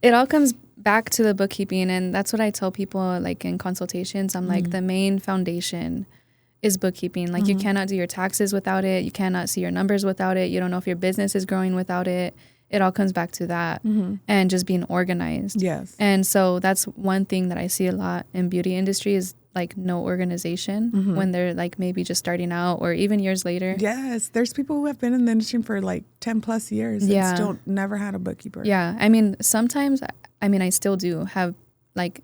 it all comes back to the bookkeeping, and that's what I tell people like in consultations. I'm like, the main foundation is bookkeeping. Like you cannot do your taxes without it. You cannot see your numbers without it. You don't know if your business is growing without it. It all comes back to that and just being organized. Yes. And so that's one thing that I see a lot in beauty industry is like no organization when they're like maybe just starting out or even years later. Yes. There's people who have been in the industry for like 10 plus years and still never had a bookkeeper. Yeah. I mean, sometimes, I still do have like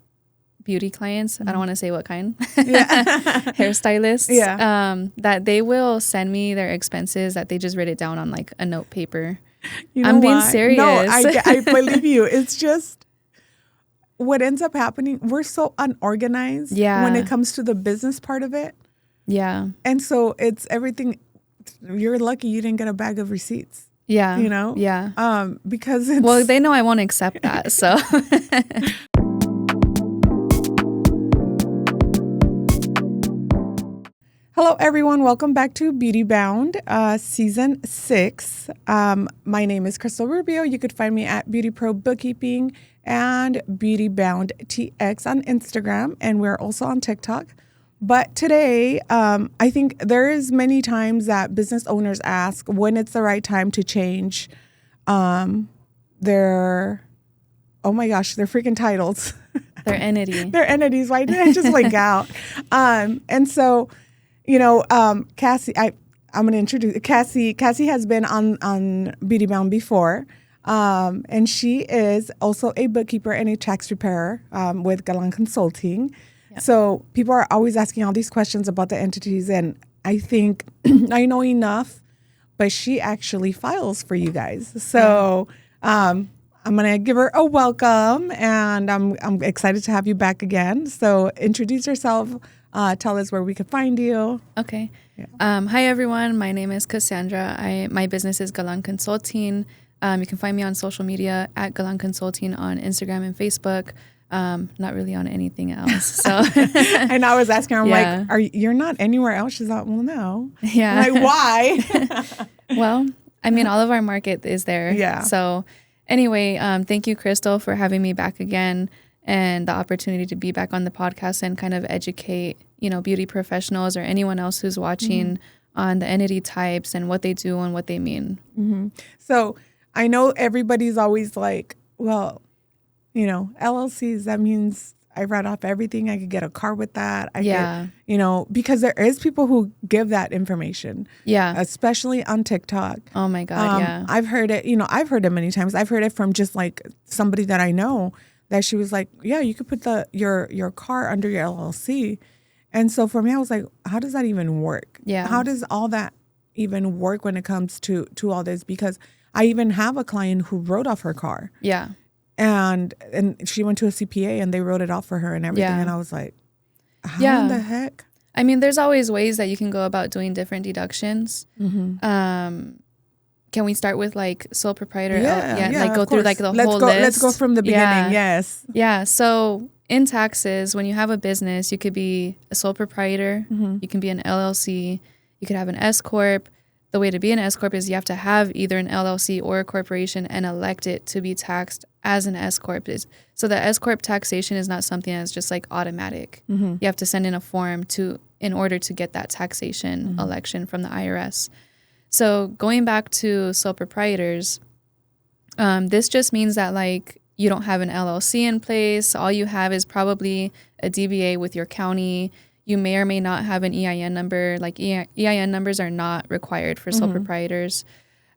beauty clients. I don't want to say what kind. Hairstylists. Yeah. That they will send me their expenses that they just write it down on like a note paper. You know I'm being why? serious. No, I believe you. It's just what ends up happening. We're so unorganized when it comes to the business part of it. Yeah. And so it's everything. You're lucky you didn't get a bag of receipts. Yeah. You know? Yeah. Because it's... Well, they know I won't accept that. So. Hello, everyone. Welcome back to Beauty Bound, Season 6. My name is Cristal Rubio. You could find me at Beauty Pro Bookkeeping and Beauty Bound TX on Instagram, and we're also on TikTok. But today, I think there is many times that business owners ask when it's the right time to change their, oh my gosh, their freaking titles. Their entity. Their entities. Why did I just link out? And so... You know, Cassie, I'm going to introduce Cassie. Cassie has been on Beauty Bound before, and she is also a bookkeeper and a tax preparer with Galan Consulting. Yeah. So people are always asking all these questions about the entities, and I think I know enough, but she actually files for you guys. So I'm going to give her a welcome, and I'm excited to have you back again. So introduce yourself. Tell us where we can find you. Okay. Yeah. Hi, everyone. My name is Cassandra. My business is Galan Consulting. You can find me on social media at Galan Consulting on Instagram and Facebook. Not really on anything else. So, and I was asking her, I'm like, you're not anywhere else? She's like, well, no. Yeah. I'm like, why? Well, I mean, all of our market is there. Yeah. So anyway, thank you, Cristal, for having me back again. And the opportunity to be back on the podcast and kind of educate, beauty professionals or anyone else who's watching on the entity types and what they do and what they mean. Mm-hmm. So I know everybody's always like, well, LLCs, that means I write off everything. I could get a car with that. Because there is people who give that information. Yeah. Especially on TikTok. Oh my God. Yeah. I've heard it, I've heard it many times. I've heard it from just like somebody that I know. That she was like, yeah, you could put your car under your LLC. And so for me, I was like, how does that even work? Yeah. How does all that even work when it comes to all this? Because I even have a client who wrote off her car. Yeah. And she went to a CPA and they wrote it off for her and everything. Yeah. And I was like, how in the heck? I mean, there's always ways that you can go about doing different deductions. Mm-hmm. Can we start with like sole proprietor? Like go through like the whole list. Let's go from the beginning. Yes. Yeah. So in taxes, when you have a business, you could be a sole proprietor. Mm-hmm. You can be an LLC. You could have an S-Corp. The way to be an S-Corp is you have to have either an LLC or a corporation and elect it to be taxed as an S-Corp. So the S-Corp taxation is not something that's just like automatic. Mm-hmm. You have to send in a form in order to get that taxation election from the IRS. So going back to sole proprietors, this just means that like you don't have an LLC in place. All you have is probably a DBA with your county. You may or may not have an EIN number. Like EIN numbers are not required for sole proprietors.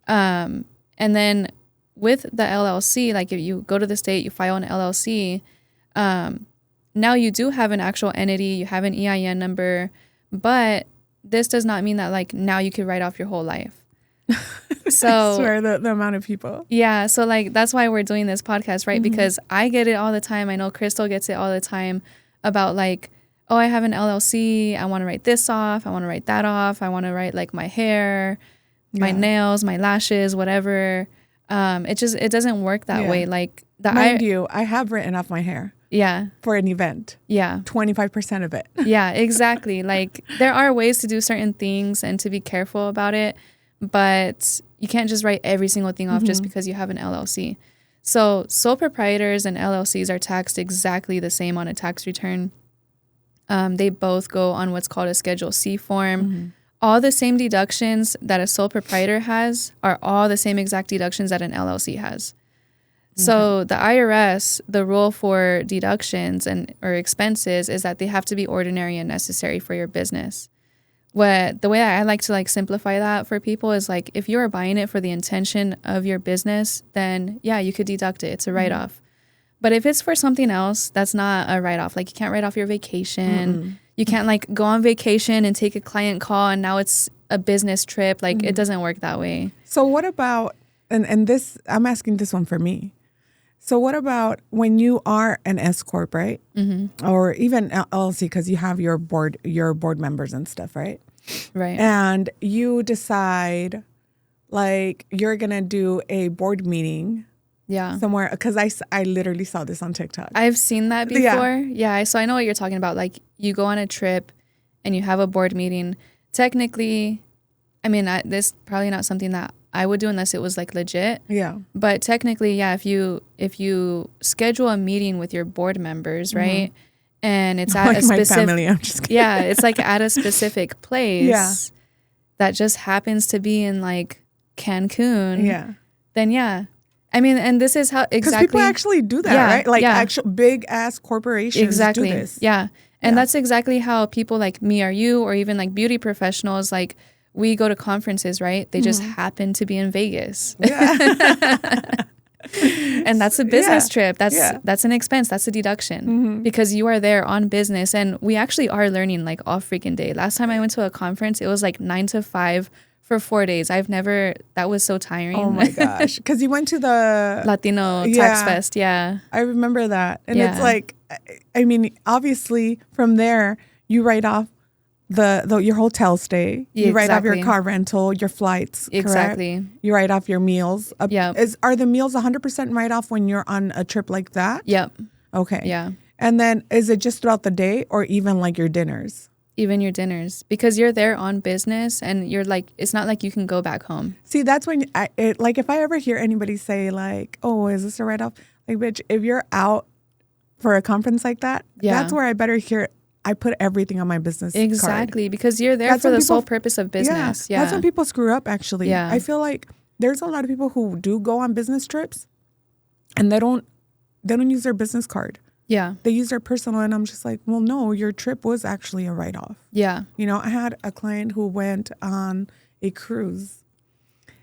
And then with the LLC, like if you go to the state, you file an LLC, now you do have an actual entity. You have an EIN number, but this does not mean that like now you could write off your whole life. So I swear the amount of people. Yeah. So like that's why we're doing this podcast, right? Mm-hmm. Because I get it all the time. I know Cristal gets it all the time about like, oh, I have an LLC. I want to write this off. I want to write that off. I want to write like my hair, my nails, my lashes, whatever. It doesn't work that way. Like Mind you, I have written off my hair. Yeah. For an event. Yeah. 25% of it. Yeah, exactly. Like there are ways to do certain things and to be careful about it, but you can't just write every single thing off just because you have an LLC. So sole proprietors and LLCs are taxed exactly the same on a tax return. They both go on what's called a Schedule C form. All the same deductions that a sole proprietor has are all the same exact deductions that an LLC has. So the IRS, the rule for deductions or expenses is that they have to be ordinary and necessary for your business. The way I like to like simplify that for people is like, if you're buying it for the intention of your business, then yeah, you could deduct it. It's a write-off. But if it's for something else, that's not a write-off. Like you can't write off your vacation. You can't like go on vacation and take a client call and now it's a business trip. Like it doesn't work that way. So what about, and this, I'm asking this one for me. So what about when you are an S-Corp, right? Or even LLC, because you have your board members and stuff, right? Right. And you decide like you're going to do a board meeting somewhere, because I literally saw this on TikTok. I've seen that before. Yeah. So I know what you're talking about. Like you go on a trip and you have a board meeting. Technically, I mean, this is probably not something that I would do unless it was like legit. Yeah. But technically, yeah, if you schedule a meeting with your board members, right? And it's at like a specific my family, I'm just kidding. Yeah, it's like at a specific place that just happens to be in like Cancun. Yeah. Then yeah. I mean, and this is how exactly, because people actually do that, right? Like actual big ass corporations do this. Yeah. And that's exactly how people like me or you, or even like beauty professionals, like we go to conferences, right? They just happen to be in Vegas. Yeah. And that's a business trip. That's an expense. That's a deduction because you are there on business. And we actually are learning like all freaking day. Last time I went to a conference, it was like 9 to 5 for 4 days. That was so tiring. Oh my gosh. Because you went to the Latino Tax Fest. Yeah. I remember that. And it's like, I mean, obviously from there, you write off your hotel stay. You write off your car rental, your flights. Exactly. Correct? You write off your meals. Are the meals 100% write off when you're on a trip like that? Yep. Okay. Yeah. And then is it just throughout the day or even like your dinners? Even your dinners, because you're there on business and you're like, it's not like you can go back home. See, that's when like if I ever hear anybody say like, oh, is this a write off? Like, bitch, if you're out for a conference like that, that's where I better hear I put everything on my business card. Because you're there for the sole purpose of business. Yeah. That's when people screw up, actually. Yeah. I feel like there's a lot of people who do go on business trips and they don't use their business card. Yeah. They use their personal, and I'm just like, well, no, your trip was actually a write-off. Yeah. You know, I had a client who went on a cruise,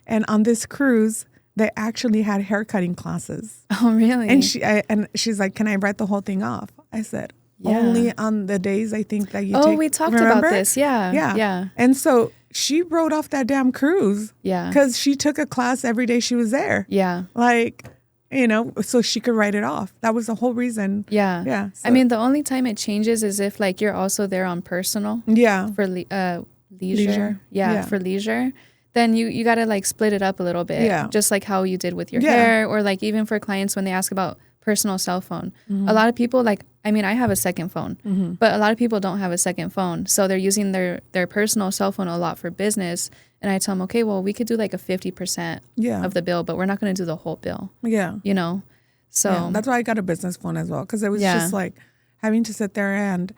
and on this cruise, they actually had haircutting classes. Oh, really? And she's like, can I write the whole thing off? I said, only on the days I think that you take. Oh, we talked about this. Yeah. Yeah. Yeah. And so she wrote off that damn cruise. Yeah. Because she took a class every day she was there. Yeah. Like, you know, so she could write it off. That was the whole reason. Yeah. Yeah. So. I mean, the only time it changes is if like you're also there on personal. Yeah. For leisure. Yeah. For leisure. Then you got to like split it up a little bit. Yeah. Just like how you did with your hair, or like even for clients when they ask about personal cell phone. A lot of people like, I mean, I have a second phone, but a lot of people don't have a second phone. So they're using their personal cell phone a lot for business. And I tell them, okay, well, we could do like a 50% of the bill, but we're not going to do the whole bill. Yeah. You know? So that's why I got a business phone as well. Because it was just like having to sit there, and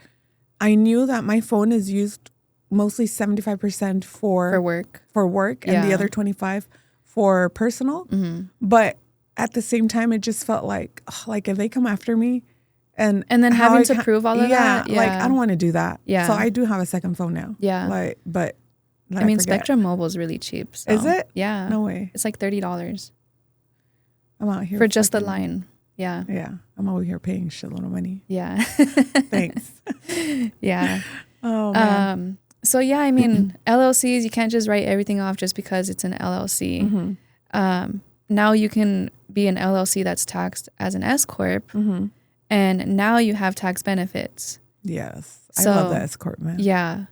I knew that my phone is used mostly 75% for work and the other 25 for personal. But at the same time, it just felt like if they come after me and then having to prove all of that. Yeah. Like I don't want to do that. Yeah. So I do have a second phone now. Yeah. But I mean, Spectrum Mobile is really cheap. So. Is it? Yeah. No way. It's like $30. I'm out here for just the line. Yeah. Yeah. I'm over here paying shitload of money. Yeah. Thanks. Yeah. Oh man. So yeah, I mean, LLCs, you can't just write everything off just because it's an LLC. Now you can be an LLC that's taxed as an S-Corp, and now you have tax benefits. Yes. So, I love the S-Corp, man. Yeah.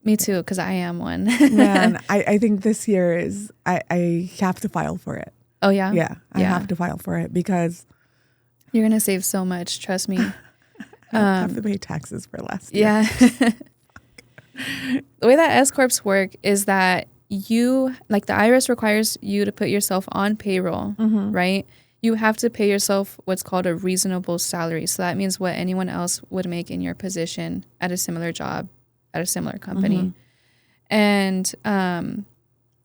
Me too, because I am one. Man, I think this year is, I have to file for it. Oh, yeah? Yeah, I have to file for it because... You're going to save so much, trust me. I have to pay taxes for last year. Yeah. The way that S-Corps work is that the IRS requires you to put yourself on payroll, right? you have to pay yourself what's called a reasonable salary. So that means what anyone else would make in your position at a similar job, at a similar company. And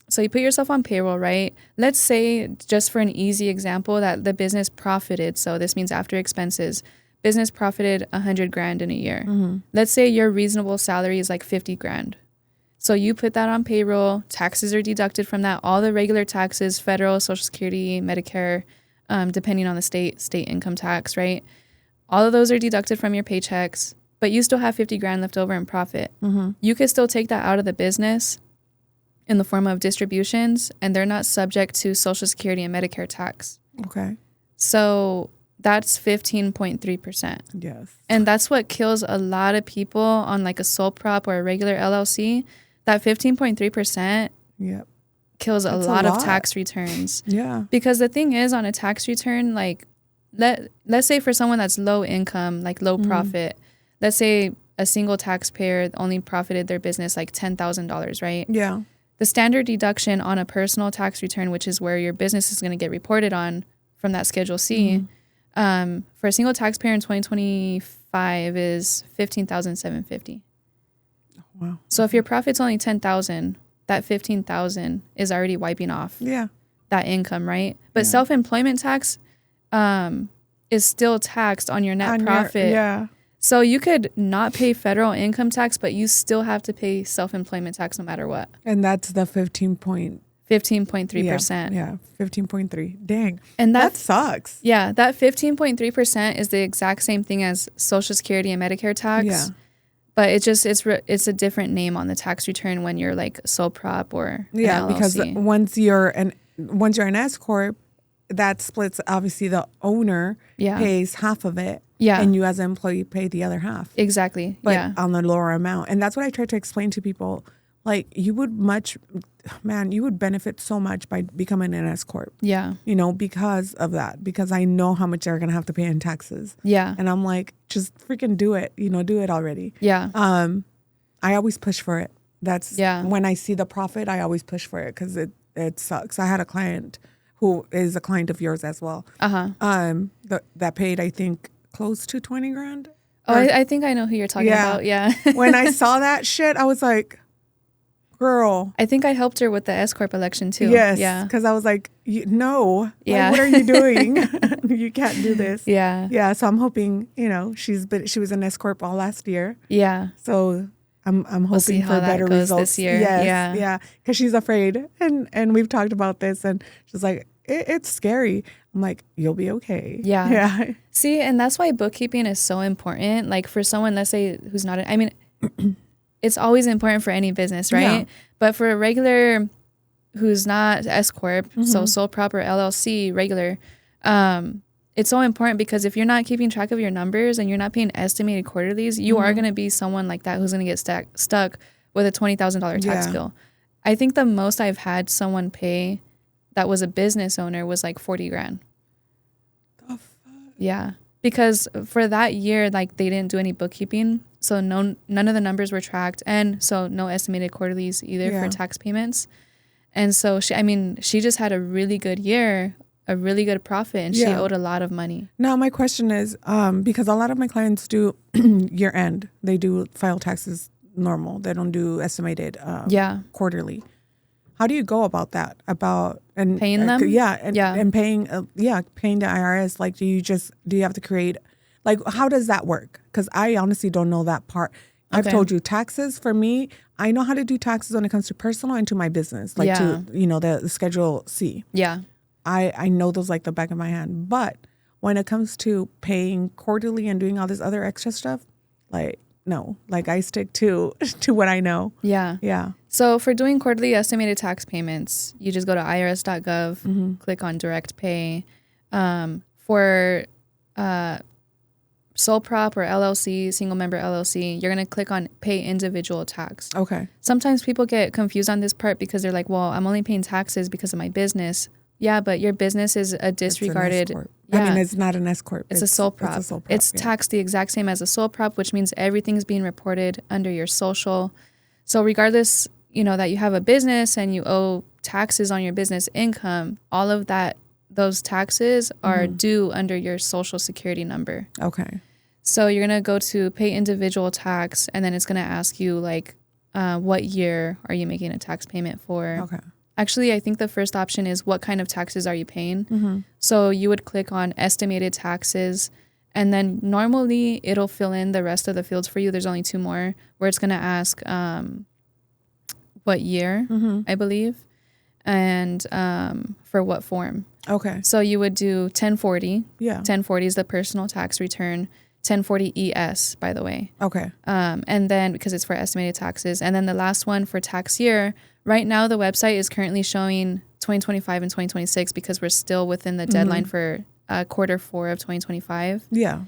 so you put yourself on payroll, right? Let's say, just for an easy example, that the business profited. So this means after expenses, business profited $100,000 in a year. Let's say your reasonable salary is like $50,000. So you put that on payroll, taxes are deducted from that, all the regular taxes, federal, Social Security, Medicare, depending on the state income tax, right? All of those are deducted from your paychecks, but you still have $50,000 left over in profit. You could still take that out of the business in the form of distributions, and they're not subject to Social Security and Medicare tax. Okay. So that's 15.3%. Yes. And that's what kills a lot of people on like a sole prop or a regular LLC. That 15.3% Yep. kills a lot of tax returns. Yeah. Because the thing is, on a tax return, like let's say for someone that's low income, like low profit, let's say a single taxpayer only profited their business like $10,000, right? Yeah. The standard deduction on a personal tax return, which is where your business is going to get reported on from that Schedule C, for a single taxpayer in 2025 is $15,750. Wow. So if your profit's only $10,000, that $15,000 is already wiping off that income, right? But self-employment tax is still taxed on your net profit. So you could not pay federal income tax, but you still have to pay self-employment tax no matter what. And that's the 15.3%. 15.3. Dang. And that sucks. Yeah, that 15.3% is the exact same thing as Social Security and Medicare tax. Yeah. But it's a different name on the tax return when you're like sole prop or an LLC. Because once you're an S-Corp, that splits, obviously the owner pays half of it. Yeah. And you as an employee pay the other half. Exactly. But on a lower amount. And that's what I try to explain to people. Like, you would benefit so much by becoming an S-Corp. Yeah. You know, because of that. Because I know how much they're going to have to pay in taxes. Yeah. And I'm like, just freaking do it. You know, do it already. Yeah. I always push for it. That's when I see the profit, I always push for it because it sucks. I had a client who is a client of yours as well. That paid, I think, close to $20,000. Oh, I think I know who you're talking about. Yeah. When I saw that shit, I was like, girl. I think I helped her with the S-Corp election too. Yes. Yeah. Because I was like, no. Yeah. Like, what are you doing? You can't do this. Yeah. Yeah. So I'm hoping, you know, she was an S-Corp all last year. Yeah. So I'm hoping for better results this year. Yes. Yeah. Yeah. Because she's afraid. And we've talked about this and she's like, it's scary. I'm like, you'll be okay. Yeah. Yeah. See, and that's why bookkeeping is so important. Like for someone, let's say, who's not, I mean, it's always important for any business, right? Yeah. But for a regular who's not S-Corp, so sole prop or LLC, regular, it's so important because if you're not keeping track of your numbers and you're not paying estimated quarterlies, you are going to be someone like that who's going to get stuck with a $20,000 tax bill. I think the most I've had someone pay that was a business owner was like $40,000. The fuck? Yeah. Because for that year, like they didn't do any bookkeeping. So none of the numbers were tracked. And so no estimated quarterlies either for tax payments. And so she just had a really good year, a really good profit, and she owed a lot of money. Now, my question is, because a lot of my clients do year end, they do file taxes normal. They don't do estimated quarterly. How do you go about that? And paying them? And paying paying the IRS. Like, do you have to create, like, how does that work? Because I honestly don't know that part. I've told you taxes for me. I know how to do taxes when it comes to personal and to my business, like to the Schedule C. Yeah, I know those like the back of my hand. But when it comes to paying quarterly and doing all this other extra stuff, like, no, like I stick to what I know. Yeah. Yeah. So for doing quarterly estimated tax payments, you just go to IRS.gov, click on direct pay. For sole prop or LLC, single member LLC, you're going to click on pay individual tax. Okay. Sometimes people get confused on this part because they're like, well, I'm only paying taxes because of my business. Yeah, but your business is a disregarded. I mean, it's not an S-Corp. It's a sole prop. It's taxed the exact same as a sole prop, which means everything's being reported under your social. So regardless, that you have a business and you owe taxes on your business income, all of that, those taxes are due under your social security number. Okay. So you're going to go to pay individual tax, and then it's going to ask you like, what year are you making a tax payment for? Okay. Actually, I think the first option is what kind of taxes are you paying? So you would click on estimated taxes, and then normally it'll fill in the rest of the fields for you. There's only 2 more where it's going to ask what year, I believe, and for what form. Okay. So you would do 1040. Yeah. 1040 is the personal tax return. 1040 ES, by the way. Okay. And then because it's for estimated taxes. And then the last one for tax year, right now the website is currently showing 2025 and 2026 because we're still within the deadline for quarter 4 of 2025. Yeah.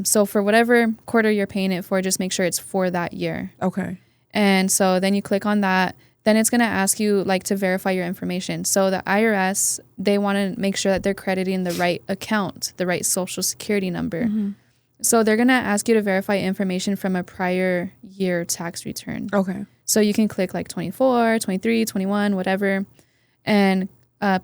So for whatever quarter you're paying it for, just make sure it's for that year. Okay. And so then you click on that. Then it's going to ask you like to verify your information. So the IRS, they want to make sure that they're crediting the right account, the right social security number. So they're going to ask you to verify information from a prior year tax return. Okay. So you can click like 24, 23, 21, whatever, and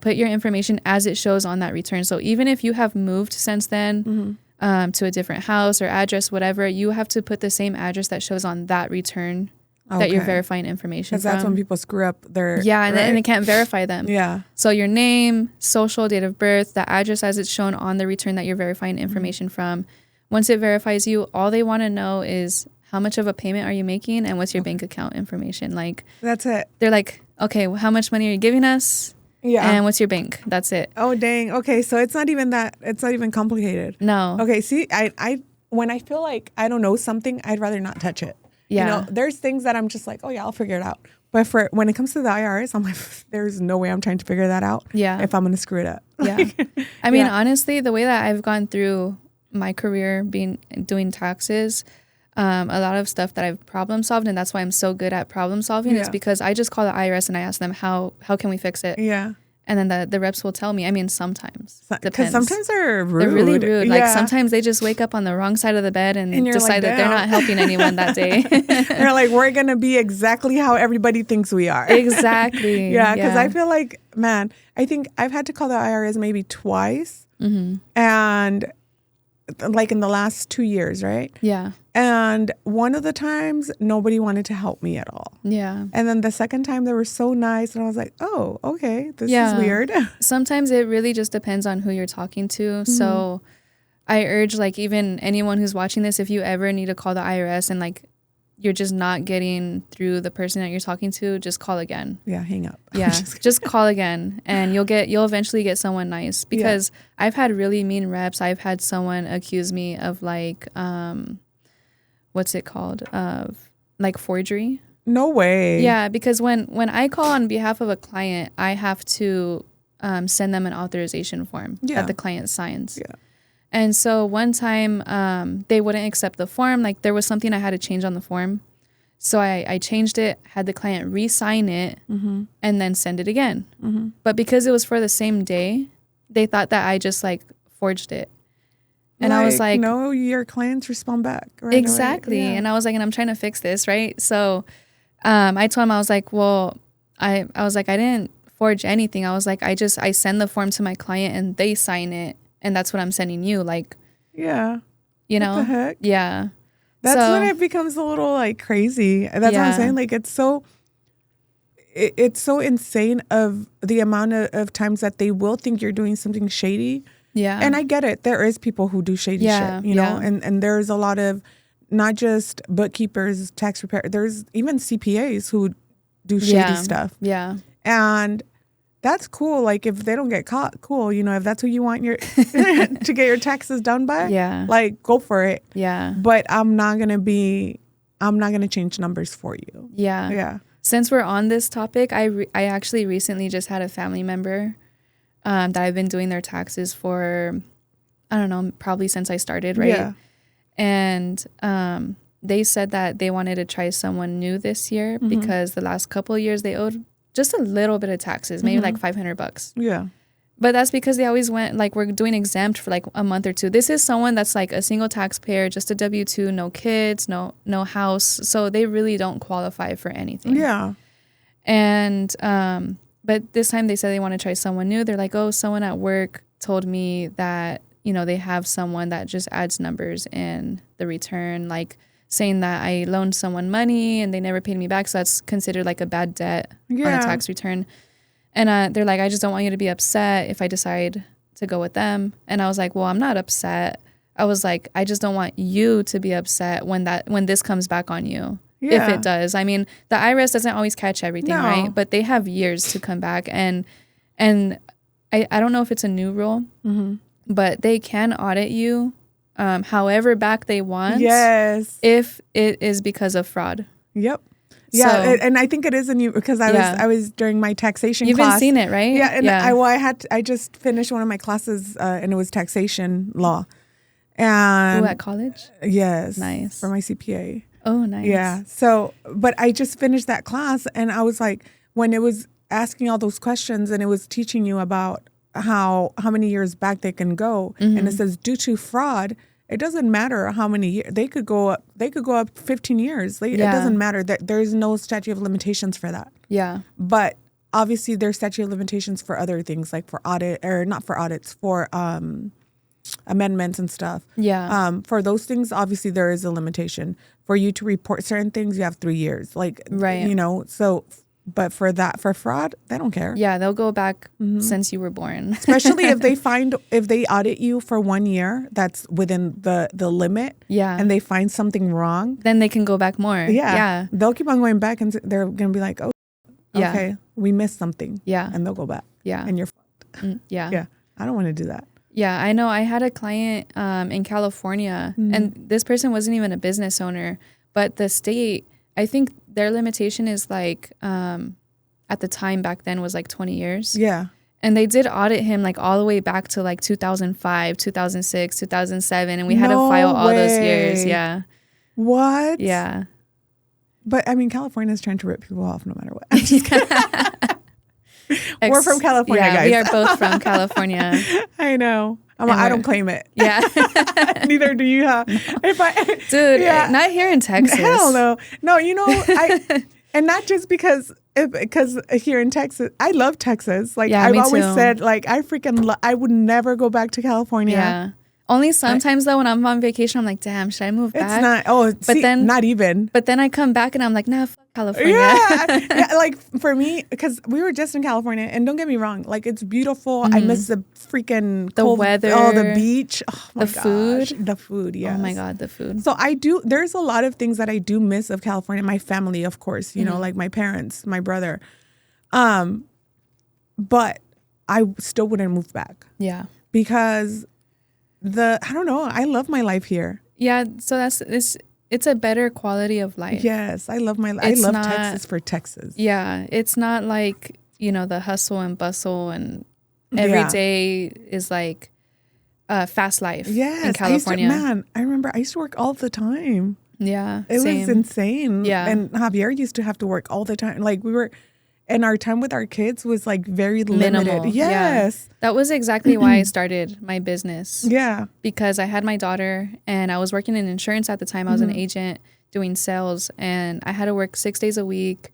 put your information as it shows on that return. So even if you have moved since then to a different house or address, whatever, you have to put the same address that shows on that return that you're verifying information from. Because that's when people screw up their... Yeah, and they can't verify them. Yeah. So your name, social, date of birth, the address as it's shown on the return that you're verifying information from. Once it verifies you, all they want to know is how much of a payment are you making and what's your bank account information. Like, that's it. They're like, okay, well, how much money are you giving us? Yeah. And what's your bank? That's it. Oh, dang. Okay. So it's not even that. It's not even complicated. No. Okay. See, I when I feel like I don't know something, I'd rather not touch it. Yeah. You know, there's things that I'm just like, oh yeah, I'll figure it out. But when it comes to the IRS, I'm like, there's no way I'm trying to figure that out. Yeah. If I'm going to screw it up. Yeah. I mean, honestly, the way that I've gone through my career doing taxes, a lot of stuff that I've problem solved, and that's why I'm so good at problem solving, is because I just call the IRS and I ask them how can we fix it. Yeah. And then the reps will tell me. I mean, sometimes. Because sometimes they're rude. They're really rude. Like sometimes they just wake up on the wrong side of the bed and decide like, that they're not helping anyone that day. They're like, we're going to be exactly how everybody thinks we are. Exactly. Yeah. Because I feel like, man, I think I've had to call the IRS maybe twice. And like in the last 2 years, right? Yeah. And one of the times, nobody wanted to help me at all. Yeah. And then the second time, they were so nice. And I was like, oh, okay, this is weird. Sometimes it really just depends on who you're talking to. So I urge, like, even anyone who's watching this, if you ever need to call the IRS and, like, you're just not getting through the person that you're talking to, just call again. Yeah, hang up. Yeah, just call again, and you'll eventually get someone nice. Because I've had really mean reps. I've had someone accuse me of like, what's it called? Of like forgery. No way. Yeah, because when I call on behalf of a client, I have to send them an authorization form that the client signs. Yeah. And so one time they wouldn't accept the form. Like there was something I had to change on the form. So I changed it, had the client re-sign it, and then send it again. But because it was for the same day, they thought that I just like forged it. And I was like, no, your clients respond back. Right exactly. away. Yeah. And I was like, and I'm trying to fix this, right? So I told him, I was like, well, I was like, I didn't forge anything. I was like, I send the form to my client and they sign it. And that's what I'm sending you. Like, yeah, you know, what the heck? Yeah. That's when it becomes a little like crazy. That's what I'm saying. Like it's so insane of the amount of times that they will think you're doing something shady. Yeah. And I get it. There is people who do shady shit, you know, and there's a lot of not just bookkeepers, tax preparers, there's even CPAs who do shady stuff. Yeah. And that's cool. Like if they don't get caught, cool. You know, if that's who you want your to get your taxes done by, like go for it. Yeah. But I'm not gonna change numbers for you. Yeah. Yeah. Since we're on this topic, I actually recently just had a family member that I've been doing their taxes for, I don't know, probably since I started, right? Yeah. And they said that they wanted to try someone new this year because the last couple of years they owed just a little bit of taxes, maybe like $500. Yeah. But that's because they always went, like, we're doing exempt for like a month or two. This is someone that's like a single taxpayer, just a W-2, no kids, no house. So they really don't qualify for anything. Yeah. And, But this time they said they want to try someone new. They're like, oh, someone at work told me that, you know, they have someone that just adds numbers in the return, like saying that I loaned someone money and they never paid me back. So that's considered like a bad debt on a tax return. And they're like, I just don't want you to be upset if I decide to go with them. And I was like, well, I'm not upset. I was like, I just don't want you to be upset when this comes back on you. Yeah. If it does. I mean, the IRS doesn't always catch everything, right? But they have years to come back. And I don't know if it's a new rule, but they can audit you however back they want. Yes. If it is because of fraud. Yep. Yeah, so, and I think it is a new, because I was during my taxation class. You've been seeing it, right? Yeah, and I just finished one of my classes, and it was taxation law. And at college? Yes. Nice. For my CPA. Oh, nice. Yeah. So, but I just finished that class, and I was like, when it was asking all those questions, and it was teaching you about how many years back they can go, and it says due to fraud. It doesn't matter how many years they could go up. They could go up 15 years. It doesn't matter. That there's no statute of limitations for that. Yeah. But obviously, there's statute of limitations for other things, like for audit, or not for audits, for amendments and stuff. Yeah. For those things, obviously, there is a limitation. For you to report certain things, you have 3 years. Like, right. You know, so. But for fraud, they don't care. Yeah, they'll go back since you were born. Especially if they audit you for 1 year, that's within the limit. Yeah. And they find something wrong. Then they can go back more. Yeah. They'll keep on going back, and they're going to be like, oh, okay, we missed something. Yeah. And they'll go back. Yeah. And you're fucked. Yeah. Yeah. I don't want to do that. Yeah, I know. I had a client in California, and this person wasn't even a business owner, but the state, I think their limitation is like, at the time back then was like 20 years. Yeah. And they did audit him like all the way back to like 2005, 2006, 2007. And we had to file all those years. Yeah. What? Yeah. But I mean, California's trying to rip people off no matter what. I'm just kidding. We're from California, guys. We are both from California. I know. I don't claim it. Yeah. Neither do you, huh? Dude, not here in Texas. Hell no. No, you know, and not just because here in Texas, I love Texas. Like, I've always said, like, I would never go back to California. Yeah. Only sometimes, though, when I'm on vacation, I'm like, damn, should I move back? It's not, not even. But then I come back and I'm like, nah, fuck California. Yeah, like, for me, because we were just in California, and don't get me wrong, like, it's beautiful. I miss the freaking cold weather. Oh, the beach. Oh, my gosh. Food. The food, yes. Oh, my God, the food. So there's a lot of things that I do miss of California. My family, of course, you know, like my parents, my brother. But I still wouldn't move back. Yeah. Because I don't know, I love my life here. Yeah, so it's a better quality of life. Yes, I love Texas for Texas. Yeah, it's not like, you know, the hustle and bustle, and every day is like fast life in California. I remember I used to work all the time. Yeah, it was insane. Yeah, and Javier used to have to work all the time. Like, and our time with our kids was like very limited. Minimal. Yes. Yeah. That was exactly why I started my business. Yeah. Because I had my daughter, and I was working in insurance at the time. I was an agent doing sales, and I had to work 6 days a week,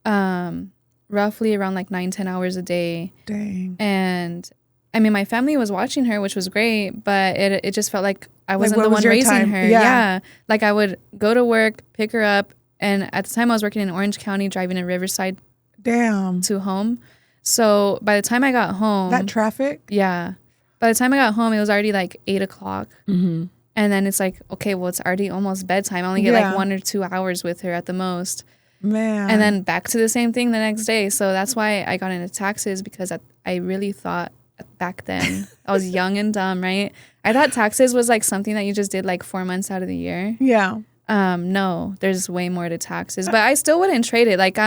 roughly around like 9-10 hours a day. Dang. And I mean, my family was watching her, which was great, but it just felt like I wasn't the one raising her. Yeah. Like, I would go to work, pick her up, and at the time I was working in Orange County, driving in Riverside. Damn. To home. So by the time I got home, that traffic. Yeah. By the time I got home, it was already like 8 o'clock. And then it's like, okay, well, it's already almost bedtime. I only get like 1 or 2 hours with her at the most. Man. And then back to the same thing the next day. So that's why I got into taxes, because I really thought back then, I was young and dumb, right? I thought taxes was like something that you just did like 4 months out of the year. Yeah. No, there's way more to taxes, but I still wouldn't trade it. Like,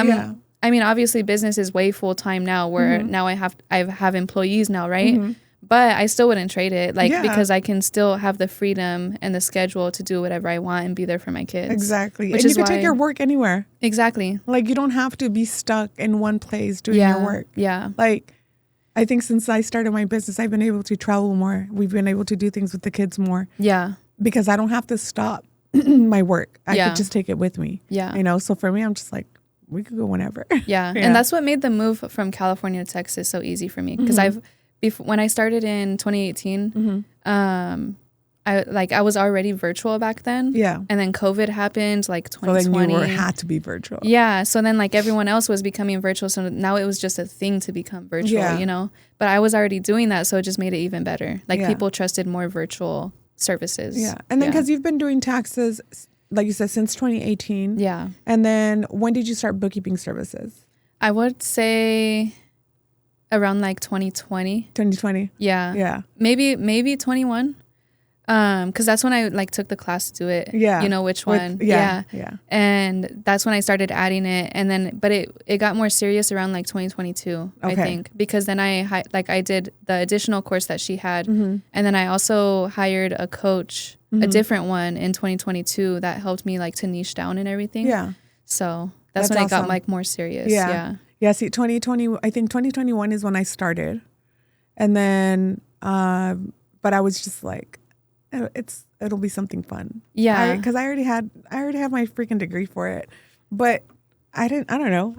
I mean, obviously business is way full time now, where now I have employees now, right? But I still wouldn't trade it, like, because I can still have the freedom and the schedule to do whatever I want and be there for my kids. Exactly. And you can take your work anywhere. Exactly. Like, you don't have to be stuck in one place doing your work. Yeah. Like, I think since I started my business, I've been able to travel more. We've been able to do things with the kids more. Yeah. Because I don't have to stop my work. I could just take it with me. Yeah. You know, so for me, I'm just like, we could go whenever. Yeah. And that's what made the move from California to Texas so easy for me. Because when I started in 2018, I was already virtual back then. Yeah. And then COVID happened, like 2020. So then you had to be virtual. Yeah. So then like everyone else was becoming virtual. So now it was just a thing to become virtual, you know? But I was already doing that. So it just made it even better. Like people trusted more virtual services. Yeah. And then because you've been doing taxes, like you said, since 2018. Yeah. And then when did you start bookkeeping services? I would say around like 2020. 2020. Yeah. Yeah. Maybe 21. Because that's when I like took the class to do it. Yeah. You know which one. Yeah. And that's when I started adding it. And then, but it got more serious around like 2022, I think. Because then I did the additional course that she had. And then I also hired a coach, a different one in 2022 that helped me like to niche down and everything. Yeah. So that's when awesome. it got like more serious. Yeah. See, 2020, I think 2021 is when I started. And then, but I was just like, it'll be something fun. Yeah. Because I already had my freaking degree for it. But I don't know.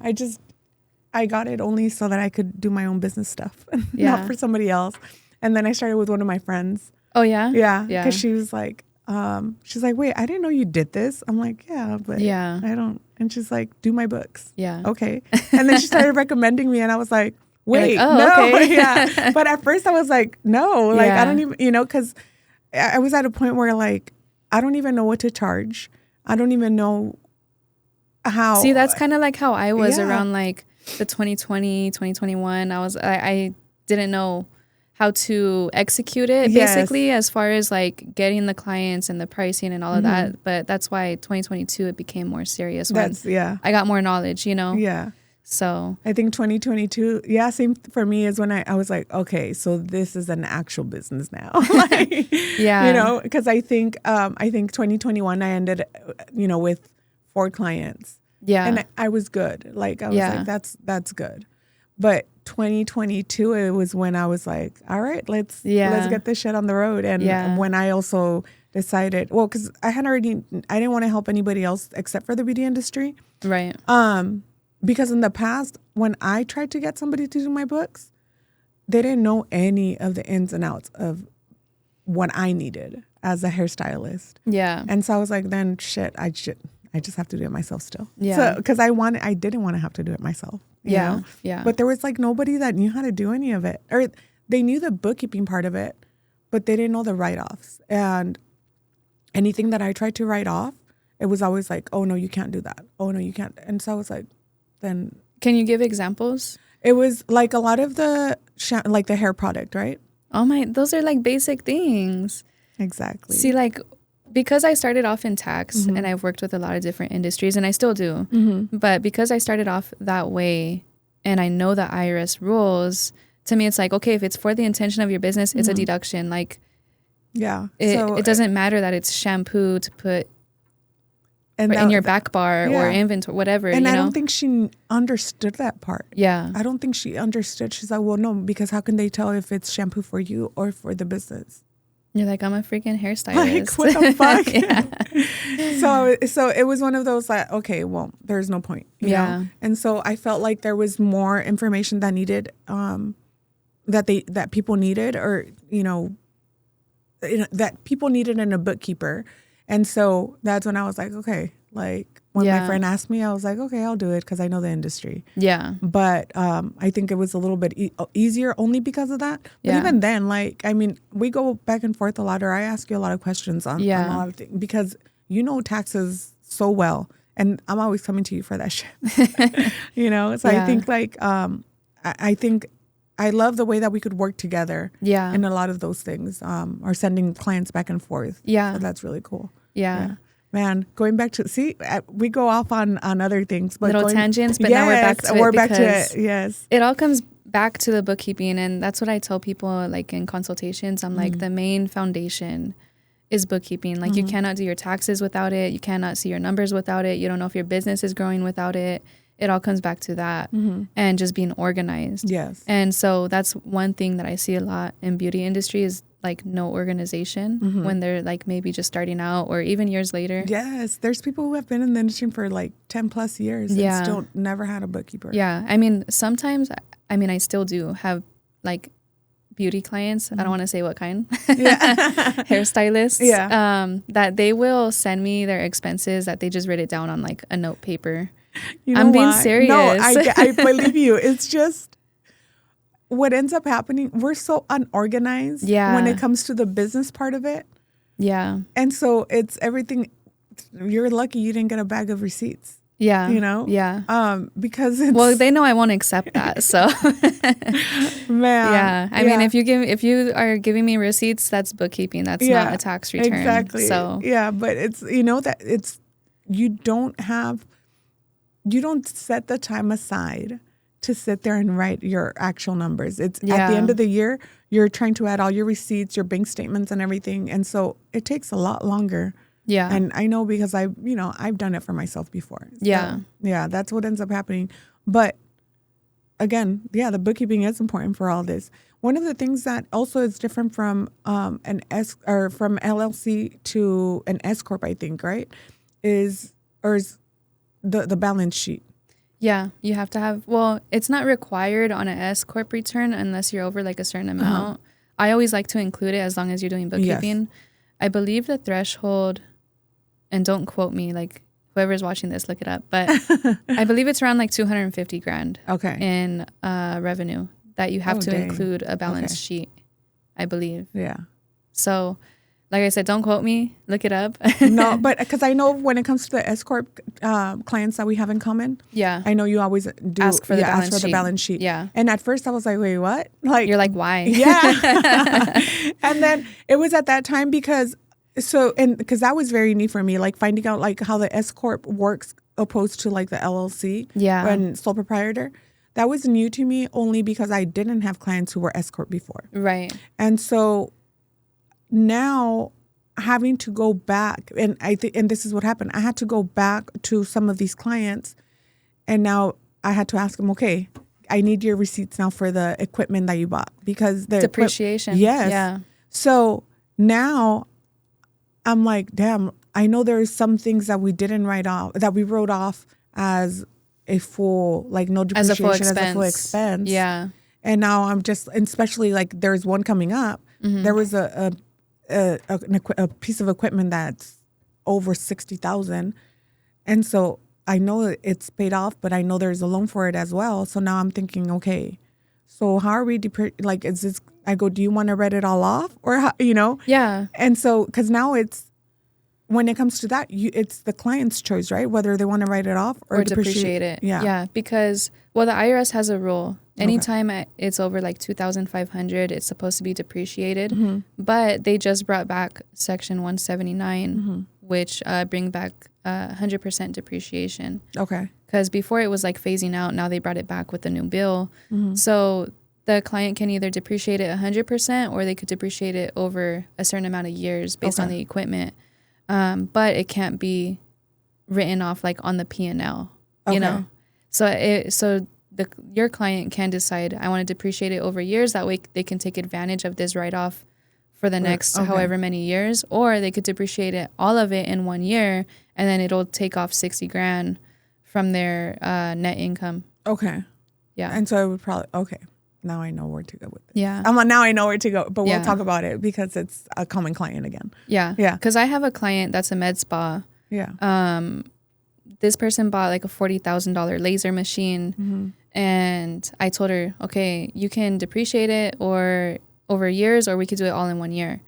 I got it only so that I could do my own business stuff, not for somebody else. And then I started with one of my friends. Oh, yeah? Yeah. Because she was like, wait, I didn't know you did this. I'm like, yeah, but I don't. And she's like, do my books. Yeah. Okay. And then she started recommending me and I was like, wait, like, oh, no. Okay. Yeah. But at first I was like, no, like I don't even, because I was at a point where like, I don't even know what to charge. I don't even know how. See, that's kind of like how I was around like the 2020, 2021. I didn't know how to execute it basically as far as like getting the clients and the pricing and all of that. But that's why 2022, it became more serious when I got more knowledge, you know? Yeah. So I think 2022, same for me is when I was like, okay, so this is an actual business now. Like, you know, because I think 2021 I ended, with 4 clients. Yeah. And I was good. Like I was like, that's good. But 2022, it was when I was like, all right, let's get this shit on the road. And when I also decided, well, because I didn't want to help anybody else except for the beauty industry. Right. Because in the past, when I tried to get somebody to do my books, they didn't know any of the ins and outs of what I needed as a hairstylist. Yeah. And so I was like, then shit, I just have to do it myself still. Yeah. So, because I didn't want to have to do it myself. You know? Yeah. But there was like nobody that knew how to do any of it. Or they knew the bookkeeping part of it, but they didn't know the write-offs. And anything that I tried to write off, it was always like, oh no, you can't do that. Oh no, you can't. And so I was like, then. Can you give examples? It was like a lot of the hair product, right? Oh my, those are like basic things. Exactly. See, like, because I started off in tax and I've worked with a lot of different industries and I still do, but because I started off that way and I know the IRS rules, to me, it's like, okay, if it's for the intention of your business, it's a deduction. Like, it doesn't matter that it's shampoo to put in your back bar or inventory, whatever. And I don't think she understood that part. Yeah. I don't think she understood. She's like, well, no, because how can they tell if it's shampoo for you or for the business? You're like, I'm a freaking hairstylist. Like, what the fuck? So it was one of those like, okay, well, there's no point. You know? And so I felt like there was more information that needed, that people needed, or, that people needed in a bookkeeper. And so that's when I was like, okay, like when my friend asked me, I was like, okay, I'll do it because I know the industry. Yeah. But I think it was a little bit easier only because of that. But even then, like, I mean, we go back and forth a lot, or I ask you a lot of questions on a lot of things because you know taxes so well. And I'm always coming to you for that shit. So I think like, I think I love the way that we could work together in a lot of those things, or sending clients back and forth. Yeah. So that's really cool. Yeah. Man, going back to, we go off on other things. But little tangents, but now we're back to it. We're back to it, yes. It all comes back to the bookkeeping, and that's what I tell people, like in consultations. I'm like, the main foundation is bookkeeping. Like you cannot do your taxes without it. You cannot see your numbers without it. You don't know if your business is growing without it. It all comes back to that and just being organized. Yes. And so that's one thing that I see a lot in beauty industry is like no organization when they're like maybe just starting out or even years later. Yes. There's people who have been in the industry for like 10 plus years and still never had a bookkeeper. Yeah. I mean, sometimes, I mean, I still do have like beauty clients. I don't want to say what kind. Hairstylists. Yeah. That they will send me their expenses that they just write it down on like a note paper. You know I'm being why? serious. No, I believe you. It's just what ends up happening. We're so unorganized when it comes to the business part of it. Yeah. And so it's everything. You're lucky you didn't get a bag of receipts. Yeah. You know? Yeah. Because it's... Well, they know I won't accept that. So man. Yeah. I mean, if you are giving me receipts, that's bookkeeping. That's not a tax return. Exactly. So yeah, but it's that it's you don't set the time aside to sit there and write your actual numbers. It's at the end of the year, you're trying to add all your receipts, your bank statements and everything. And so it takes a lot longer. Yeah. And I know because I've done it for myself before. So, yeah, that's what ends up happening. But again, the bookkeeping is important for all this. One of the things that also is different from from LLC to an S-Corp, I think, right? Is the balance sheet. Yeah, you have to have, well, it's not required on an S-Corp return unless you're over like a certain amount. I always like to include it as long as you're doing bookkeeping. Yes. I believe the threshold, and don't quote me, like whoever's watching this, look it up, but I believe it's around like 250 grand in revenue that you have to include a balance sheet, I believe. Yeah. So like I said, don't quote me. Look it up. No, but because I know when it comes to the S-Corp clients that we have in common, I know you always do ask for the balance sheet. Yeah. And at first I was like, wait, what? Like you're like, why? Yeah. And then it was at that time because that was very neat for me, like finding out like how the S-Corp works opposed to like the LLC and Sole Proprietor. That was new to me only because I didn't have clients who were S-Corp before. Right. And so now having to go back, and and this is what happened. I had to go back to some of these clients, and now I had to ask them, okay, I need your receipts now for the equipment that you bought because the depreciation. Yes. Yeah. So now I'm like, damn, I know there's some things that we didn't write off, that we wrote off as a full, like no depreciation, as a full expense. Yeah. And now I'm just, especially like there's one coming up. There was a piece of equipment that's over $60,000, and so I know it's paid off, but I know there's a loan for it as well. So now I'm thinking, okay, so how are we like? Is this? I go, do you want to write it all off, or how, Yeah. And so because now it's when it comes to that, it's the client's choice, right? Whether they want to write it off or depreciate it. Yeah. Yeah. Because the IRS has a rule. Anytime it's over like $2,500, it's supposed to be depreciated. But they just brought back Section 179, which bring back 100% depreciation. Okay. Because before it was like phasing out. Now they brought it back with the new bill. So the client can either depreciate it 100% or they could depreciate it over a certain amount of years based on the equipment. But it can't be written off like on the P&L, you know? So your client can decide, I want to depreciate it over years. That way they can take advantage of this write-off for the next however many years, or they could depreciate it, all of it in 1 year, and then it'll take off 60 grand from their net income. Okay. Yeah. And so it would probably, now I know where to go with this. Yeah. Now I know where to go, but we'll talk about it because it's a common client again. Yeah. Yeah. Because I have a client that's a med spa. Yeah. This person bought like a $40,000 laser machine, and I told her, okay, you can depreciate it or over years, or we could do it all in 1 year.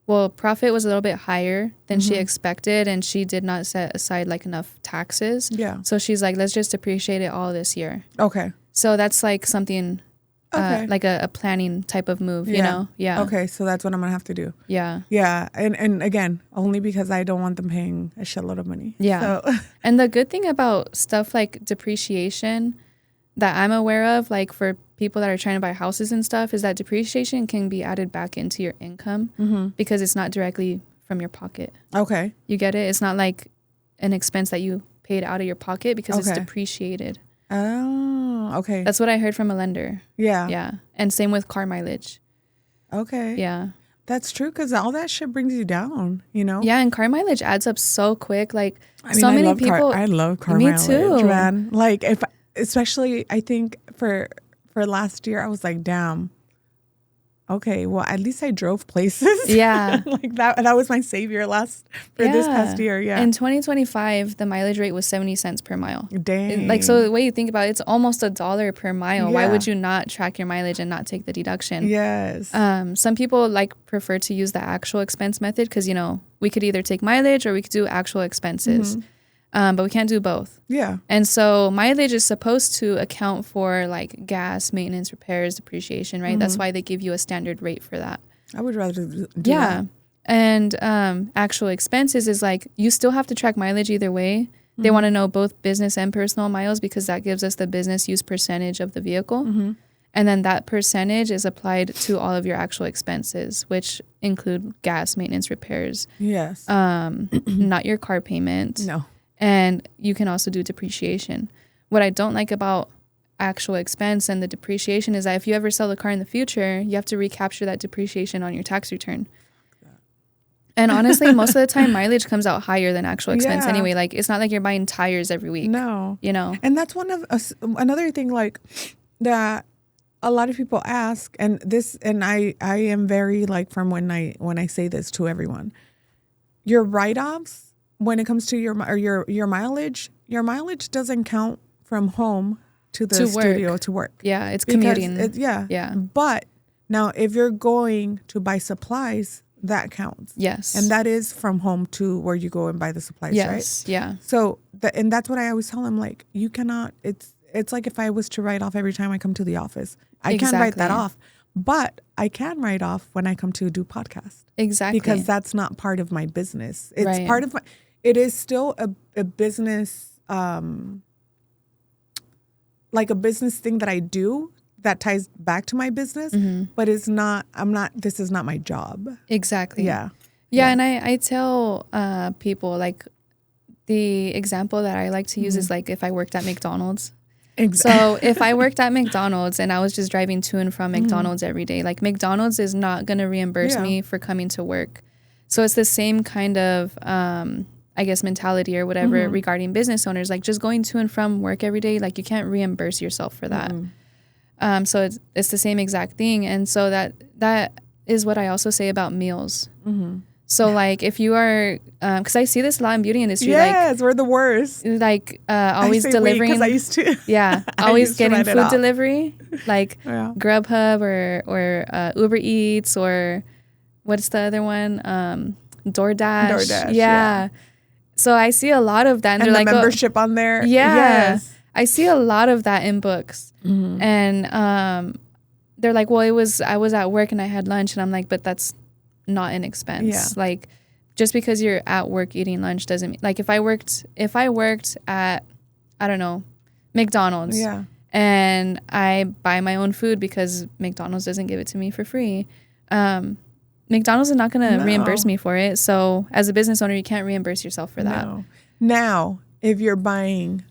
Well, profit was a little bit higher than she expected, and she did not set aside like enough taxes. Yeah. So she's like, let's just depreciate it all this year. Okay. So that's like something, like a planning type of move, you know? Yeah. Okay. So that's what I'm going to have to do. Yeah. Yeah. And again, only because I don't want them paying a shitload of money. Yeah. So. And the good thing about stuff like depreciation that I'm aware of, like for people that are trying to buy houses and stuff, is that depreciation can be added back into your income because it's not directly from your pocket. Okay. You get it? It's not like an expense that you paid out of your pocket because it's depreciated. Oh, okay. That's what I heard from a lender. Yeah. Yeah. And same with car mileage. Okay. Yeah. That's true, because all that shit brings you down, you know? Yeah, and car mileage adds up so quick. Like, I mean, so many love people. I love car Me mileage, too. man. Like, especially, I think for last year, I was like, damn. Okay, well, at least I drove places. Yeah. Like that was my savior this past year. Yeah. In 2025, the mileage rate was 70 cents per mile. Dang. Like, so the way you think about it, it's almost $1 per mile. Yeah. Why would you not track your mileage and not take the deduction? Yes. Some people prefer to use the actual expense method because, you know, we could either take mileage or we could do actual expenses. But we can't do both. Yeah. And so mileage is supposed to account for like gas, maintenance, repairs, depreciation, right? That's why they give you a standard rate for that. I would rather do that. And actual expenses is like you still have to track mileage either way. They want to know both business and personal miles because that gives us the business use percentage of the vehicle. And then that percentage is applied to all of your actual expenses, which include gas, maintenance, repairs. Yes. Not your car payment. No. And you can also do depreciation. What I don't like about actual expense and the depreciation is that if you ever sell the car in the future, you have to recapture that depreciation on your tax return. And honestly, most of the time, mileage comes out higher than actual expense anyway. Like, it's not like you're buying tires every week. No. You know? And that's another thing, like, that a lot of people ask, and I am very, like, from when I say this to everyone, your write-offs, when it comes to your mileage doesn't count from home to the studio to work. Yeah, it's commuting. Yeah. But now if you're going to buy supplies, that counts. Yes. And that is from home to where you go and buy the supplies, right? Yes, yeah. So, and that's what I always tell them, like, you cannot, it's like if I was to write off every time I come to the office. I can't write that off. But I can write off when I come to do podcast. Exactly. Because that's not part of my business. It's part of it is still a business, like a business thing that I do that ties back to my business, but this is not my job. Exactly. Yeah. Yeah. And I tell people, like, the example that I like to use is like if I worked at McDonald's. So if I worked at McDonald's and I was just driving to and from McDonald's every day, like McDonald's is not going to reimburse me for coming to work. So it's the same kind of, I guess, mentality or whatever regarding business owners, like just going to and from work every day, like you can't reimburse yourself for that. So it's the same exact thing. And so that is what I also say about meals. So like if you are, because I see this a lot in beauty industry. Yes, we're the worst. Like always delivering. Because I used to. Yeah, always getting food delivery, like Grubhub or Uber Eats or what's the other one? DoorDash. Yeah. So I see a lot of that. And they're like, membership on there. Yeah. Yes. I see a lot of that in books. And they're like, well, I was at work and I had lunch. And I'm like, but that's not an expense. Yeah. Like, just because you're at work eating lunch doesn't mean, like, if I worked at, I don't know, McDonald's. Yeah. And I buy my own food because McDonald's doesn't give it to me for free. McDonald's is not going to reimburse me for it. So as a business owner, you can't reimburse yourself for that. No. Now, if you're buying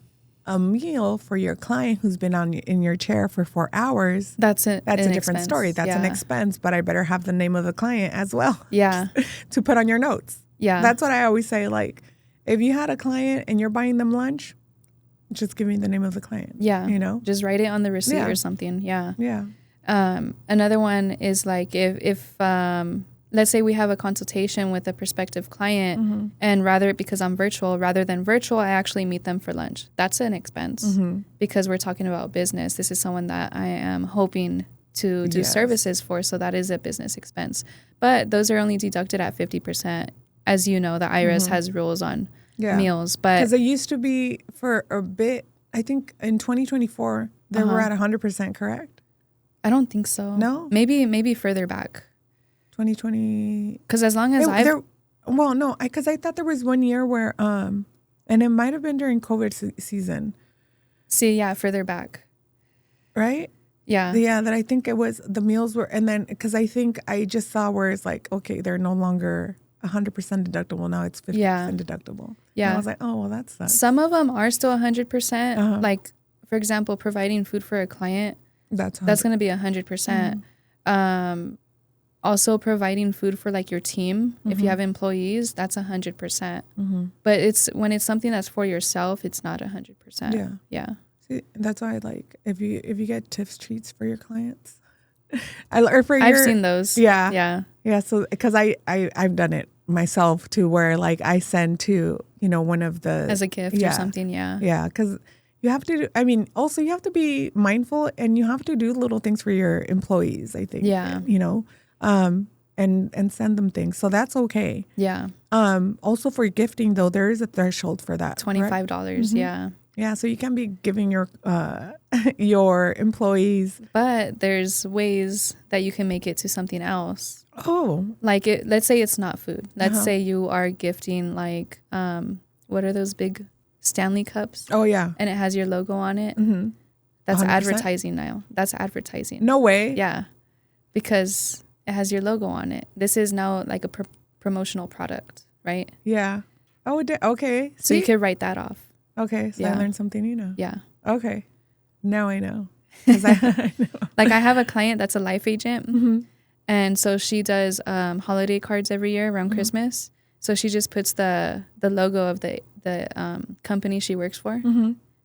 a meal for your client who's been in your chair for 4 hours, that's a different expense. story. That's an expense, but I better have the name of the client as well. Yeah. To put on your notes. Yeah. That's what I always say. Like, if you had a client and you're buying them lunch, just give me the name of the client. Yeah. You know? Just write it on the receipt or something. Yeah. Yeah. Another one is like if let's say we have a consultation with a prospective client and because I'm virtual, rather than virtual, I actually meet them for lunch. That's an expense because we're talking about business. This is someone that I am hoping to do services for. So that is a business expense. But those are only deducted at 50%. As you know, the IRS has rules on meals. But because it used to be for a bit, I think in 2024, they were at 100%, correct? I don't think so. No? Maybe further back. 2020. Because as long as because I thought there was 1 year where, and it might have been during COVID season. See, yeah, further back. Right? Yeah. Yeah, that I think it was, the meals were, and then, because I think I just saw where it's like, okay, they're no longer 100% deductible. Now it's 50% deductible. Yeah. And I was like, oh, well, that sucks. Some of them are still 100%. Like, for example, providing food for a client. That's going to be 100%. Also providing food for like your team. If you have employees, that's 100%. But it's when it's something that's for yourself, it's not 100%. Yeah. Yeah. See, that's why I like if you get tips treats for your clients. I've seen those. Yeah. Yeah. Yeah. So because I've done it myself too, where like I send to, one of the As a gift or something. Yeah. Yeah. Because you have to, also you have to be mindful and you have to do little things for your employees, I think. Yeah. And send them things. So that's okay. Yeah. Also for gifting though, there is a threshold for that. $25. Yeah. Yeah. So you can be giving your your employees. But there's ways that you can make it to something else. Oh. Like let's say it's not food. Let's say you are gifting like, what are those big Stanley cups? Oh yeah. And it has your logo on it. Mm-hmm. That's 100%? advertising now. That's advertising. No way. Yeah. Because it has your logo on it. This is now like a promotional product, right? Yeah. Oh, okay. So you could write that off. Okay. So I learned something new. Yeah. Okay. Now I know. 'Cause I know. Like I have a client that's a life agent. And so she does holiday cards every year around Christmas. So she just puts the logo of the company she works for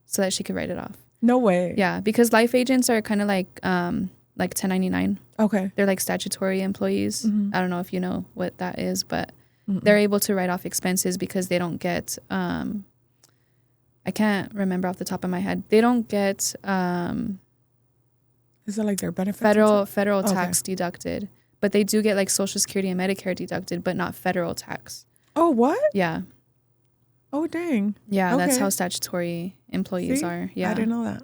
so that she could write it off. No way. Yeah. Because life agents are kind of like 1099. Okay. They're like statutory employees. I don't know if you know what that is, but they're able to write off expenses because they don't get, I can't remember off the top of my head. They don't get Is it like their benefits? Federal tax deducted, but they do get like Social Security and Medicare deducted, but not federal tax. Oh, what? Yeah. Oh, dang. Yeah, that's how statutory employees are. Yeah. I didn't know that.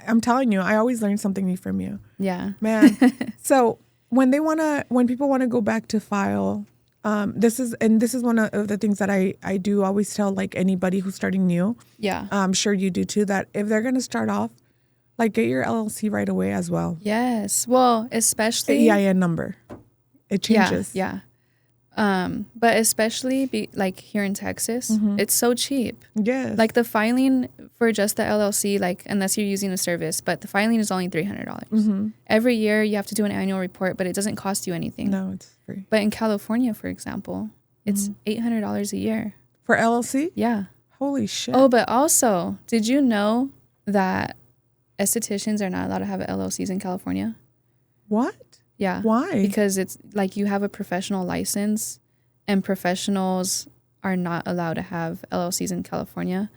I'm telling you, I always learn something new from you. Yeah. Man. So when people want to go back to file, this is one of the things that I do always tell like anybody who's starting new. Yeah. I'm sure you do too, that if they're going to start off, like get your LLC right away as well. Yes. Well, especially the EIN number. It changes. Yeah. But especially like here in Texas, it's so cheap. Yes. Like the filing for just the LLC, like unless you're using a service, but the filing is only $300. Every year you have to do an annual report, but it doesn't cost you anything. No, it's free. But in California, for example, it's $800 a year. For LLC? Yeah. Holy shit. Oh, but also, did you know that estheticians are not allowed to have LLCs in California? What? Yeah. Why? Because it's like you have a professional license and professionals are not allowed to have LLCs in California.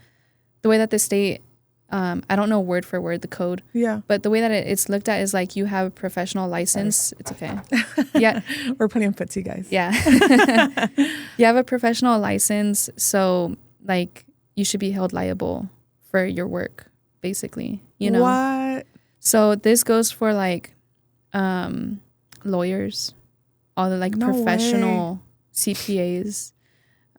The way that the state, I don't know word for word the code. Yeah. But the way that it's looked at is like you have a professional license. It's okay. Yeah. We're putting footsie, guys. Yeah. You have a professional license. So like you should be held liable for your work, basically. You know? What? So this goes for like lawyers, all the like professional CPAs,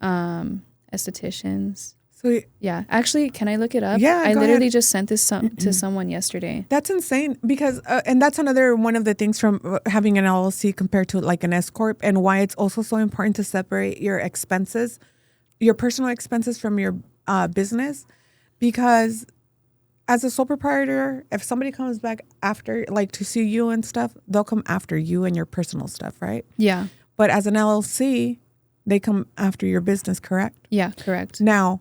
estheticians. So yeah, actually, can I look it up? Yeah, I go literally ahead. just sent this to someone yesterday. That's insane because, and that's another one of the things from having an LLC compared to like an S-Corp, and why it's also so important to separate your expenses, your personal expenses from your business, because as a sole proprietor, if somebody comes back after, like to sue you and stuff, they'll come after you and your personal stuff, right? Yeah. But as an LLC, they come after your business, correct? Yeah, correct. Now,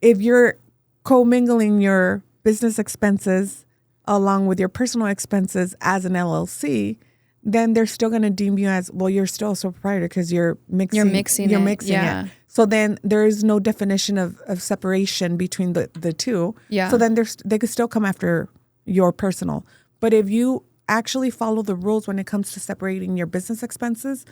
if you're commingling your business expenses along with your personal expenses as an LLC, then they're still going to deem you as, well, you're still a sole proprietor because you're mixing yeah. it. So then there is no definition of separation between the two. Yeah. So then they could still come after your personal. But if you actually follow the rules when it comes to separating your business expenses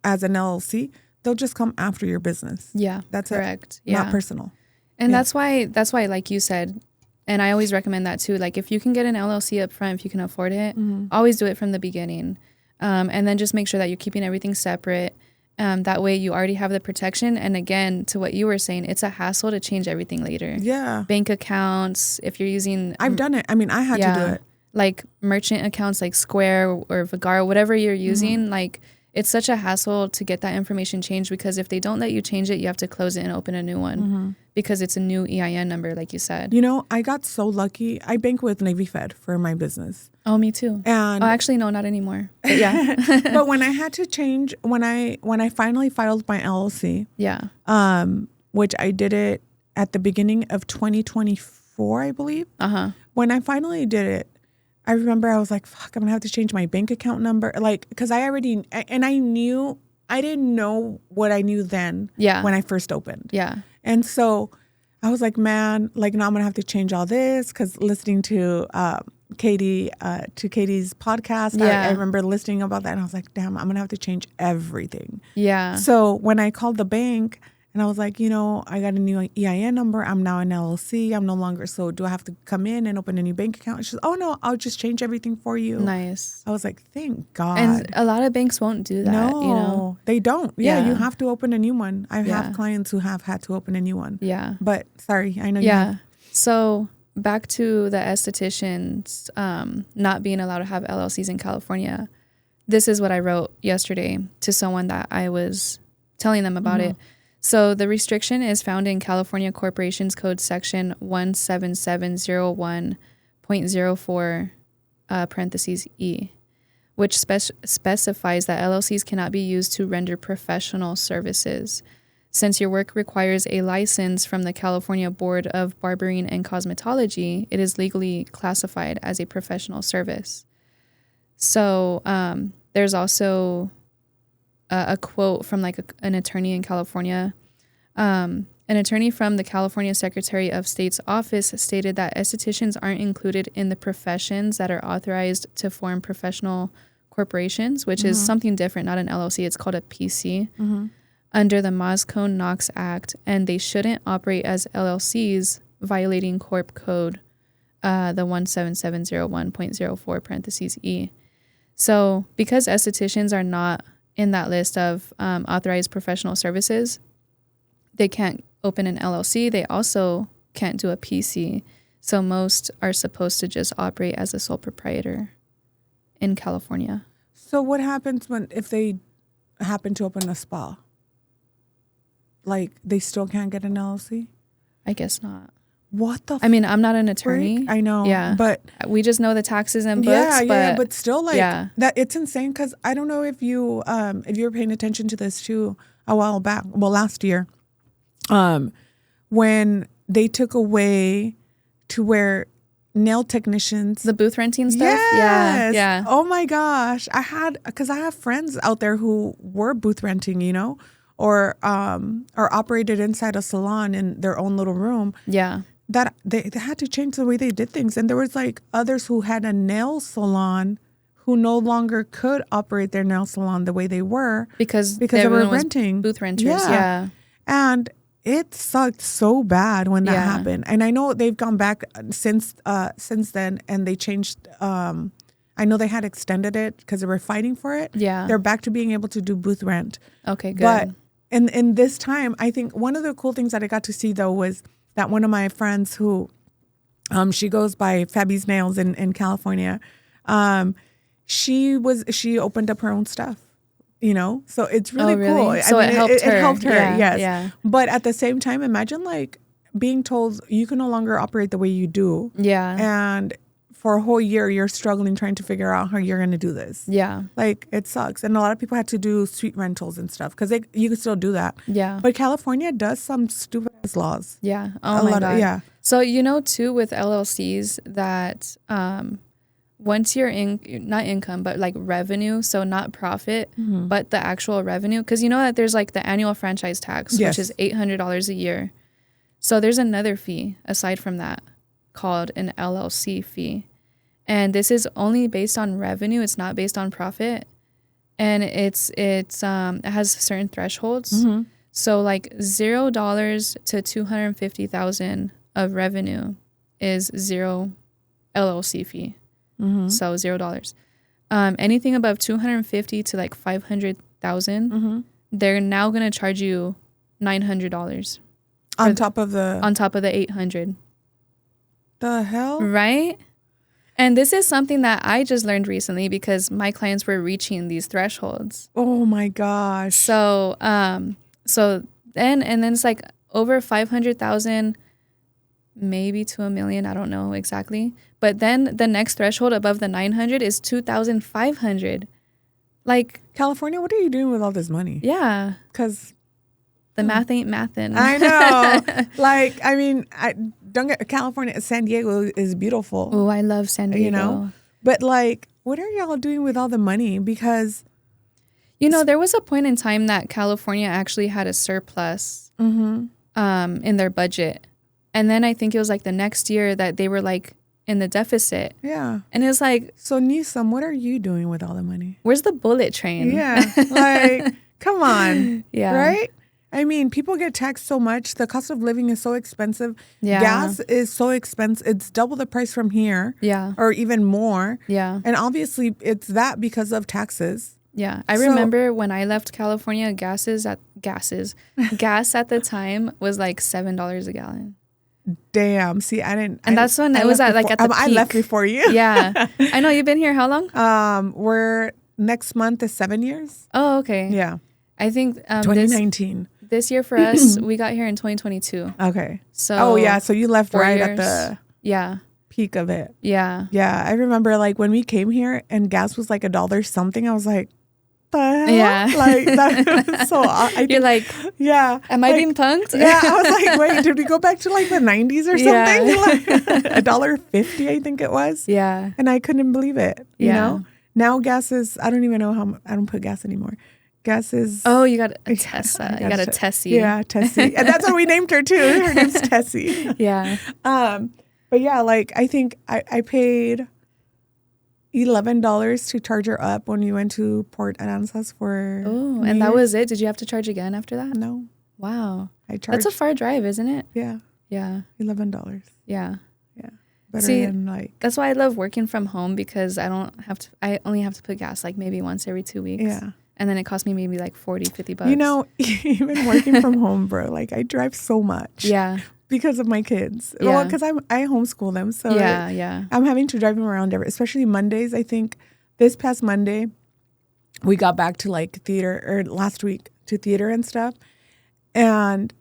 as an LLC, they'll just come after your business. Yeah, that's correct. It, not personal. And that's why, like you said, and I always recommend that too. Like if you can get an LLC up front, if you can afford it, always do it from the beginning. And then just make sure that you're keeping everything separate. That way you already have the protection. And again, to what you were saying, it's a hassle to change everything later. Yeah. Bank accounts, if you're using... I've done it. I mean, I had to do it. Like merchant accounts like Square or Vagaro, whatever you're using, like it's such a hassle to get that information changed, because if they don't let you change it, you have to close it and open a new one because it's a new EIN number, like you said. You know, I got so lucky. I bank with Navy Fed for my business. Oh, me too. And actually, no, not anymore. But yeah. But when I had to change, when I finally filed my LLC, which I did it at the beginning of 2024, I believe. When I finally did it, I remember I was like, fuck, I'm gonna have to change my bank account number. Like, because I didn't know what I knew then when I first opened. Yeah. And so I was like, man, like now I'm gonna have to change all this, because listening to Katie's podcast, I remember listening about that, and I was like, damn, I'm gonna have to change everything. Yeah. So when I called the bank, and I was like, you know, I got a new EIN number. I'm now an LLC. I'm no longer. So do I have to come in and open a new bank account? She said, oh, no, I'll just change everything for you. Nice. I was like, thank God. And a lot of banks won't do that. No, you know? They don't. Yeah, you have to open a new one. I have clients who have had to open a new one. Yeah. But sorry, I know you have. So back to the estheticians not being allowed to have LLCs in California. This is what I wrote yesterday to someone that I was telling them about it. So the restriction is found in California Corporations Code section 17701.04 parentheses E, which specifies that LLCs cannot be used to render professional services. Since your work requires a license from the California Board of Barbering and Cosmetology, it is legally classified as a professional service. So there's also a quote from like an attorney in California. An attorney from the California Secretary of State's office stated that estheticians aren't included in the professions that are authorized to form professional corporations, which is something different, not an LLC. It's called a PC under the Moscone-Knox Act, and they shouldn't operate as LLCs, violating Corp Code, the 17701.04 parentheses E. So because estheticians are not in that list of authorized professional services, they can't open an LLC. They also can't do a PC. So most are supposed to just operate as a sole proprietor in California. So what happens if they happen to open a spa? Like, they still can't get an LLC? I guess not. What the? I mean, I'm not an attorney. I know. Yeah, but we just know the taxes and books. But still, like that, it's insane. Because I don't know if you were paying attention to this too a while back. Well, last year, when they took away to where nail technicians, the booth renting stuff. Yes. Yeah. Oh my gosh, because I have friends out there who were booth renting, you know, or operated inside a salon in their own little room. Yeah. That they had to change the way they did things. And there was like others who had a nail salon who no longer could operate their nail salon the way they were because they were renting. Booth renters, yeah. And it sucked so bad when that happened. And I know they've gone back since then, and they changed. I know they had extended it because they were fighting for it. Yeah. They're back to being able to do booth rent. Okay, good. But in this time, I think one of the cool things that I got to see, though, was that one of my friends who, she goes by Fabby's Nails in California, she opened up her own stuff, you know? So it's really cool. So I mean, it helped her. It helped her, yes. Yeah. But at the same time, imagine like being told you can no longer operate the way you do. Yeah. And for a whole year, you're struggling trying to figure out how you're going to do this. Yeah. Like, it sucks. And a lot of people had to do suite rentals and stuff because you can still do that. Yeah. But California does some stupid ass laws. Yeah. Oh, my God. Yeah. So, you know, too, with LLCs that once you're not income, but like revenue, so not profit, but the actual revenue, because you know that there's like the annual franchise tax, which is $800 a year. So there's another fee aside from that called an LLC fee. And this is only based on revenue. It's not based on profit. And it has certain thresholds. So like $0 to $250,000 of revenue is zero LLC fee. So $0. Anything above $250,000 to like $500,000, they're now going to charge you $900 on top of the $800. The hell? Right? And this is something that I just learned recently because my clients were reaching these thresholds. Oh my gosh. So, then it's like over 500,000, maybe to $1 million. I don't know exactly. But then the next threshold above the 900 is 2,500. Like, California, what are you doing with all this money? Yeah. Because the math ain't mathin'. I know. Like, I mean, don't get California. San Diego is beautiful. Oh, I love San Diego. You know, but like, what are y'all doing with all the money? Because, there was a point in time that California actually had a surplus in their budget, and then I think it was like the next year that they were like in the deficit. Yeah, and it's like, so Newsom, what are you doing with all the money? Where's the bullet train? Yeah, like, come on. Yeah, right. I mean, people get taxed so much. The cost of living is so expensive. Yeah. Gas is so expensive. It's double the price from here. Yeah. Or even more. Yeah. And obviously, it's that because of taxes. Yeah. I remember when I left California, gas at the time was like $7 a gallon. Damn. See, I didn't. And that's when it was at the peak. I left before you. Yeah. I know. You've been here how long? We're next month is 7 years. Oh, okay. Yeah. I think 2019. This year for us, we got here in 2022. Okay. So. Oh yeah, so you left right years. at the peak of it. Yeah. Yeah, I remember like when we came here and gas was like $1 something. I was like, the hell? Yeah. Like that was so. You're like, yeah. Am I being punked? Yeah. I was like, wait, did we go back to like the 90s or something? Yeah. Like $1.50, I think it was. Yeah. And I couldn't believe it. You Yeah. know. Now gas is. I don't even know how. I don't put gas anymore. Gas is. Oh, you got a Tessa. You got a Tessie. Yeah, Tessie. And that's what we named her too. Her name's Tessie. Yeah. But yeah, like I think I paid $11 to charge her up when we went to Port Aransas for. Oh, and that was it? Did you have to charge again after that? No. Wow. I charged. That's a far drive, isn't it? Yeah. Yeah. $11. Yeah. Yeah. Better See, than like. That's why I love working from home because I only have to put gas like maybe once every 2 weeks. Yeah. And then it cost me maybe like $40-$50. You know, even working from home, bro, like I drive so much. Yeah. Because of my kids. Yeah. Well, because I homeschool them. So yeah. I'm having to drive them around, especially Mondays. I think this past Monday, we got back to like theater, or last week to theater and stuff. And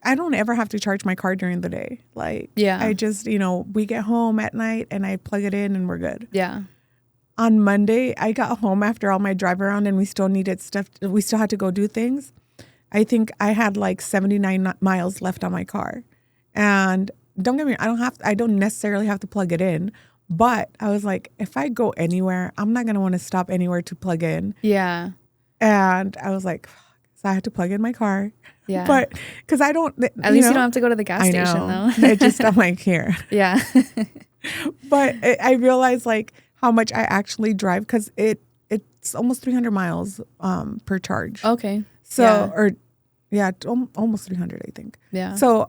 I don't ever have to charge my car during the day. Like, I just, we get home at night and I plug it in and we're good. Yeah. On Monday, I got home after all my drive around and we still needed stuff. We still had to go do things. I think I had like 79 miles left on my car. And don't get me wrong, I don't necessarily have to plug it in. But I was like, if I go anywhere, I'm not going to want to stop anywhere to plug in. Yeah. And I was like, so I had to plug in my car. Yeah. But because I don't. At least you don't have to go to the gas station, though. I'm like, here. Yeah. But I realized like how much I actually drive because it's almost 300 miles per charge. Okay. So, almost 300, I think. Yeah. So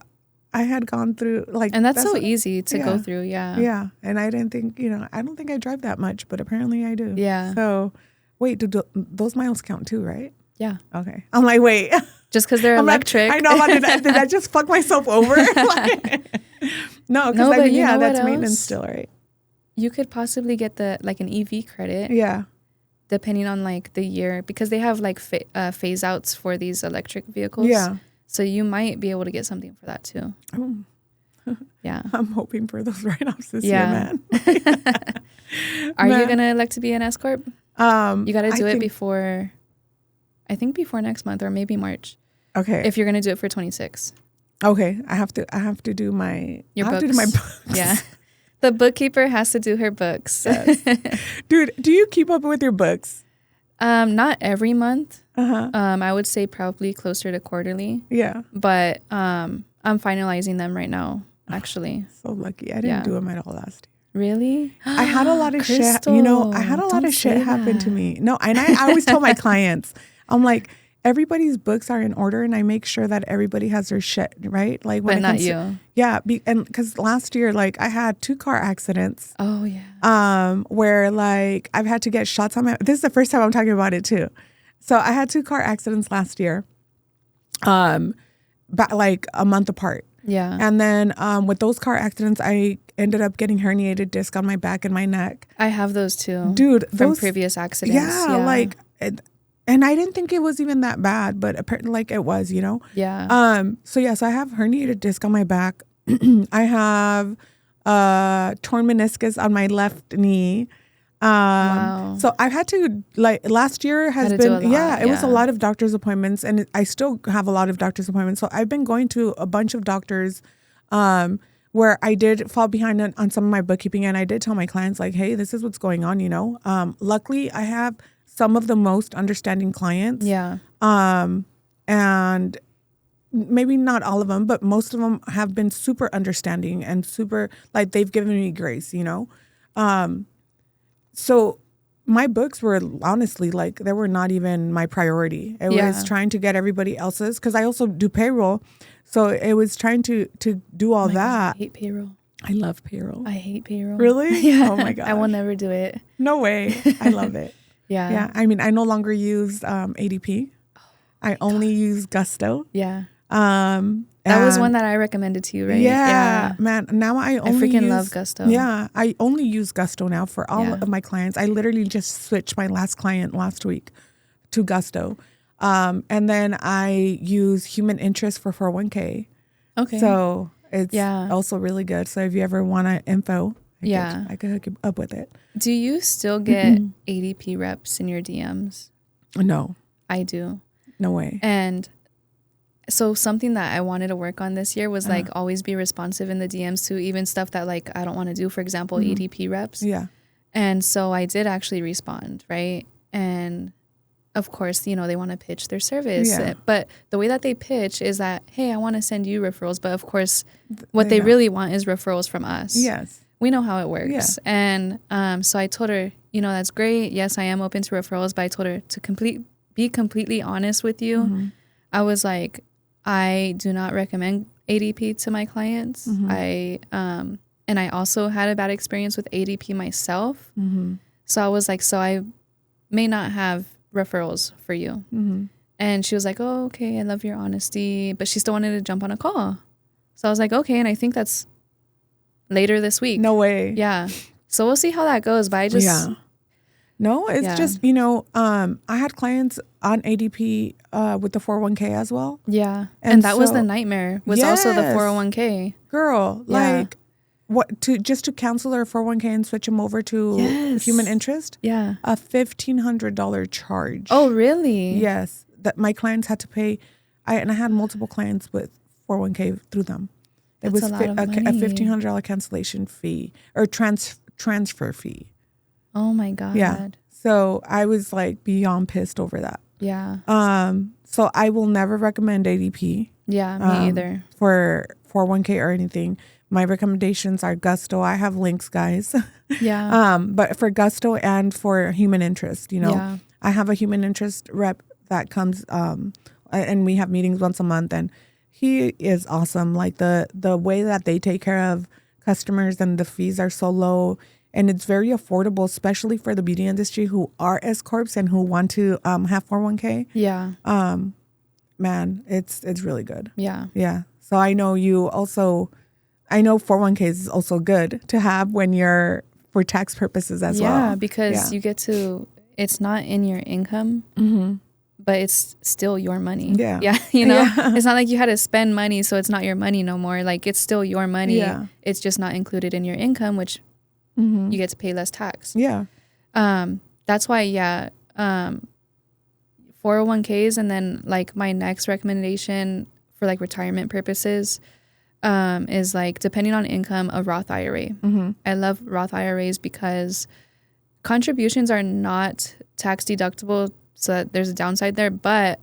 I had gone through like. And that's so easy to go through. Yeah. Yeah. And I didn't think, I don't think I drive that much, but apparently I do. Yeah. So wait, do those miles count too, right? Yeah. Okay. I'm like, wait. Just because they're electric. I know. Did I just fuck myself over? No, because that's maintenance still, right? You could possibly get an EV credit. Yeah. Depending on like the year, because they have like phase outs for these electric vehicles. Yeah. So you might be able to get something for that too. Oh. Yeah. I'm hoping for those write-offs this year, man. Are you going to elect to be an S-Corp? You got to do it before next month or maybe March. Okay. If you're going to do it for 26. Okay. I have to do my books. Yeah. The bookkeeper has to do her books. Yes. Dude, do you keep up with your books? Not every month. Uh-huh. I would say probably closer to quarterly. Yeah. But I'm finalizing them right now, actually. So lucky. I didn't do them at all last year. Really? I had a lot of shit. I had a lot of shit happen to me. No, and I always tell my clients, I'm like, everybody's books are in order, and I make sure that everybody has their shit, right? Like, when but not you. Yeah, and because last year, like, I had 2 car accidents. Oh yeah. Where like I've had to get shots on my. This is the first time I'm talking about it too. So I had 2 car accidents last year, like a month apart. Yeah. And then with those car accidents, I ended up getting herniated disc on my back and my neck. I have those too. Dude, from those previous accidents. Yeah, like, and I didn't think it was even that bad, but apparently, like, it was, you know. Yeah. So I have herniated disc on my back. I have torn meniscus on my left knee. Wow. So I've had to, like, last year has been, it was a lot of doctor's appointments, and I still have a lot of doctor's appointments. So I've been going to a bunch of doctors, where I did fall behind on some of my bookkeeping, and I did tell my clients, like, hey, this is what's going on, you know. Luckily, I have some of the most understanding clients. Yeah. And maybe not all of them, but most of them have been super understanding and super, like, they've given me grace, you know. So my books were honestly, like, they were not even my priority. It was trying to get everybody else's, because I also do payroll. So it was trying to do all that. God, I hate payroll. I love payroll. I hate payroll. Really? Yeah. Oh my God. I will never do it. No way. I love it. Yeah. Yeah. I mean, I no longer use ADP. I only use Gusto. Yeah. That was one that I recommended to you, right? Yeah, man. Now I freaking love Gusto. Yeah, I only use Gusto now for all of my clients. I literally just switched my last client last week to Gusto. And then I use Human Interest for 401k. Okay. So it's also really good. So if you ever want an info, I could hook you up with it. Do you still get ADP reps in your DMs? No. I do. No way. And so something that I wanted to work on this year was like always be responsive in the DMs to even stuff that, like, I don't want to do, for example, ADP reps. Yeah. And so I did actually respond, right? And of course, you know, they want to pitch their service. Yeah. But the way that they pitch is that, hey, I want to send you referrals. But of course, what they really want is referrals from us. Yes. We know how it works. Yeah. And so I told her, you know, that's great. Yes, I am open to referrals. But I told her to be completely honest with you. Mm-hmm. I was like, I do not recommend ADP to my clients. Mm-hmm. And I also had a bad experience with ADP myself. Mm-hmm. So I was like, so I may not have referrals for you. Mm-hmm. And she was like, oh, okay, I love your honesty. But she still wanted to jump on a call. So I was like, okay. And I think that's later this week. No way. Yeah. So we'll see how that goes. But I just... No, it's just, you know, I had clients on ADP with the 401k as well. Yeah. And that was the nightmare, was also the 401k. Girl, like, what, to cancel their 401k and switch them over to Human Interest? Yeah. A $1,500 charge. Oh, really? Yes. That my clients had to pay. And I had multiple clients with 401k through them. It was a $1,500 cancellation fee or transfer fee. Oh my God. Yeah. So I was like beyond pissed over that. Yeah. So I will never recommend ADP. Yeah, me either. For 401k or anything. My recommendations are Gusto. I have links, guys. Yeah. But for Gusto and for Human Interest, you know, I have a Human Interest rep that comes, and we have meetings once a month, and he is awesome. Like the way that they take care of customers, and the fees are so low. And it's very affordable, especially for the beauty industry who are S-Corps and who want to have 401k. Yeah. Man, it's really good. Yeah. Yeah. So I know I know 401k is also good to have when you're for tax purposes as well. Yeah, because you get to, it's not in your income, but it's still your money. Yeah. Yeah. You know, it's not like you had to spend money, so it's not your money no more. Like, it's still your money. Yeah. It's just not included in your income, which you get to pay less tax. Yeah. That's why, 401ks, and then like my next recommendation for like retirement purposes is like, depending on income, a Roth IRA. I love Roth IRAs because contributions are not tax deductible, so there's a downside there, but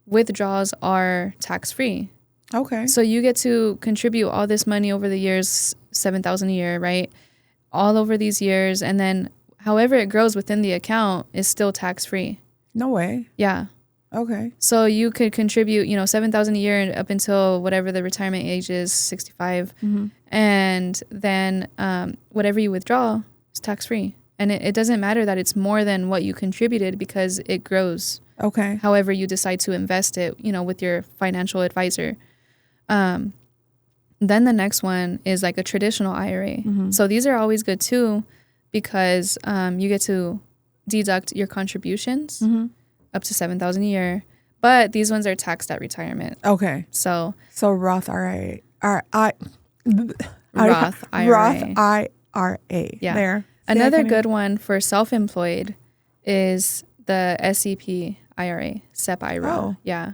withdrawals are tax free. Okay. So you get to contribute all this money over the years, $7,000 a year, right? All over these years, and then however it grows within the account is still tax free. No way. Yeah. Okay. So you could contribute, you know, $7,000 a year up until whatever the retirement age is, 65, and then whatever you withdraw is tax free, and it doesn't matter that it's more than what you contributed because it grows. Okay. However you decide to invest it, you know, with your financial advisor. Then the next one is like a traditional IRA. So these are always good too, because you get to deduct your contributions up to $7,000 a year. But these ones are taxed at retirement. Okay. So Roth IRA. Roth IRA. Roth IRA. Yeah. There. Another good one for self-employed is the SEP IRA, SEP IRA. Oh. Yeah.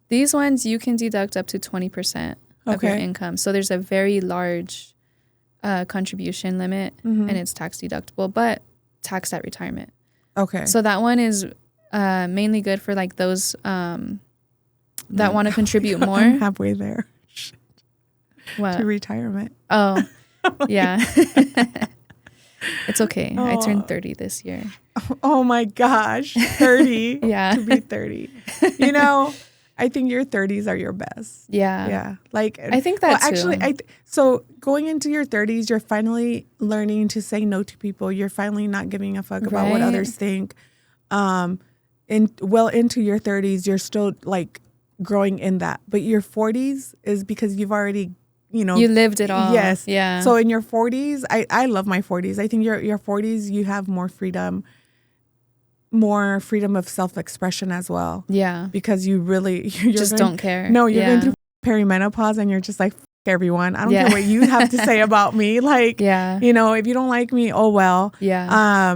These ones you can deduct up to 20% of your income. So there's a very large contribution limit and it's tax deductible, but taxed at retirement. Okay. So that one is mainly good for like those that want to contribute more. I'm halfway there. What? To retirement. Oh, yeah. It's okay. I turned 30 this year. Oh my gosh. 30. Yeah. To be 30. You know, I think your 30s are your best. Yeah. Yeah. Like, I think that too. Actually, so going into your 30s, you're finally learning to say no to people. You're finally not giving a fuck about what others think. Into your 30s, you're still like growing in that. But your 40s is because you've already, you lived it all. Yes. Yeah. So in your 40s, I love my 40s. I think your 40s, you have more freedom of self-expression as well. Yeah. Because you just don't care. No, you're going through perimenopause and you're just like, F everyone. I don't care what you have to say about me. Like, if you don't like me, oh well. Yeah.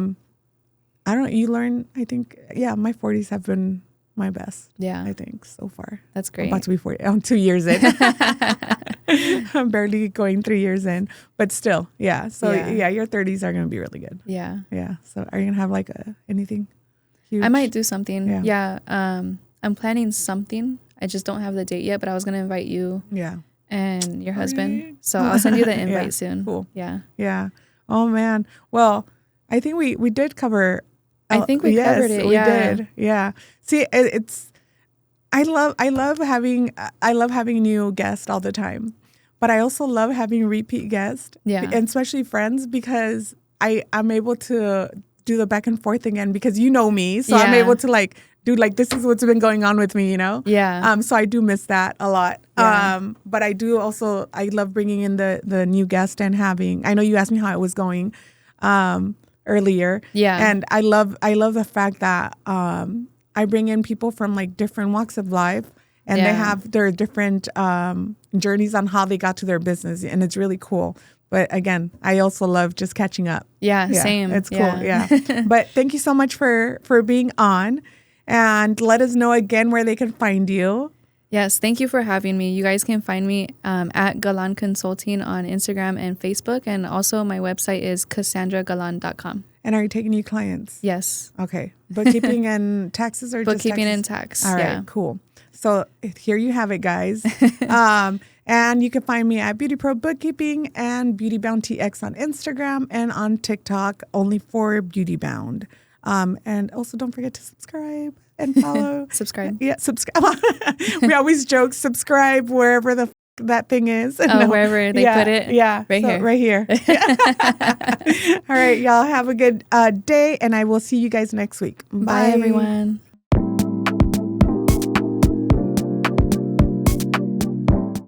You learn, I think, my 40s have been my best. Yeah. I think so far. That's great. I'm about to be 40. I'm 2 years in. I'm barely going 3 years in, but still. Yeah. So your 30s are going to be really good. Yeah. Yeah. So are you going to have like anything huge? I might do something. Yeah. I'm planning something. I just don't have the date yet, but I was going to invite you. Yeah. And your husband. So I'll send you the invite soon. Cool. Yeah. Yeah. Oh man. Well, I think we did cover. I think we covered it. We did. Yeah. See, I love having new guests all the time, but I also love having repeat guests. Yeah. And especially friends, because I'm able to do the back and forth again because you know me, so I'm able to like do like this is what's been going on with me, Yeah. So I do miss that a lot. Yeah. But I do also I love bringing in the new guest and having. I know you asked me how it was going. Earlier. Yeah. And I love the fact that I bring in people from like different walks of life and they have their different journeys on how they got to their business. And it's really cool. But again, I also love just catching up. Yeah. Same. It's cool. Yeah. But thank you so much for being on, and let us know again where they can find you. Yes, thank you for having me. You guys can find me at Galan Consulting on Instagram and Facebook. And also my website is cassandragalan.com. And are you taking new clients? Yes. Okay. Bookkeeping and taxes or just bookkeeping and tax. All right, cool. So here you have it, guys. And you can find me at Beauty Pro Bookkeeping and BeautyBoundTX on Instagram and on TikTok, only for BeautyBound. And also don't forget to subscribe and follow. Subscribe. Yeah, subscribe. We always joke, subscribe wherever that thing is. Wherever they put it. Yeah. Right here. All right, y'all have a good day, and I will see you guys next week. Bye everyone.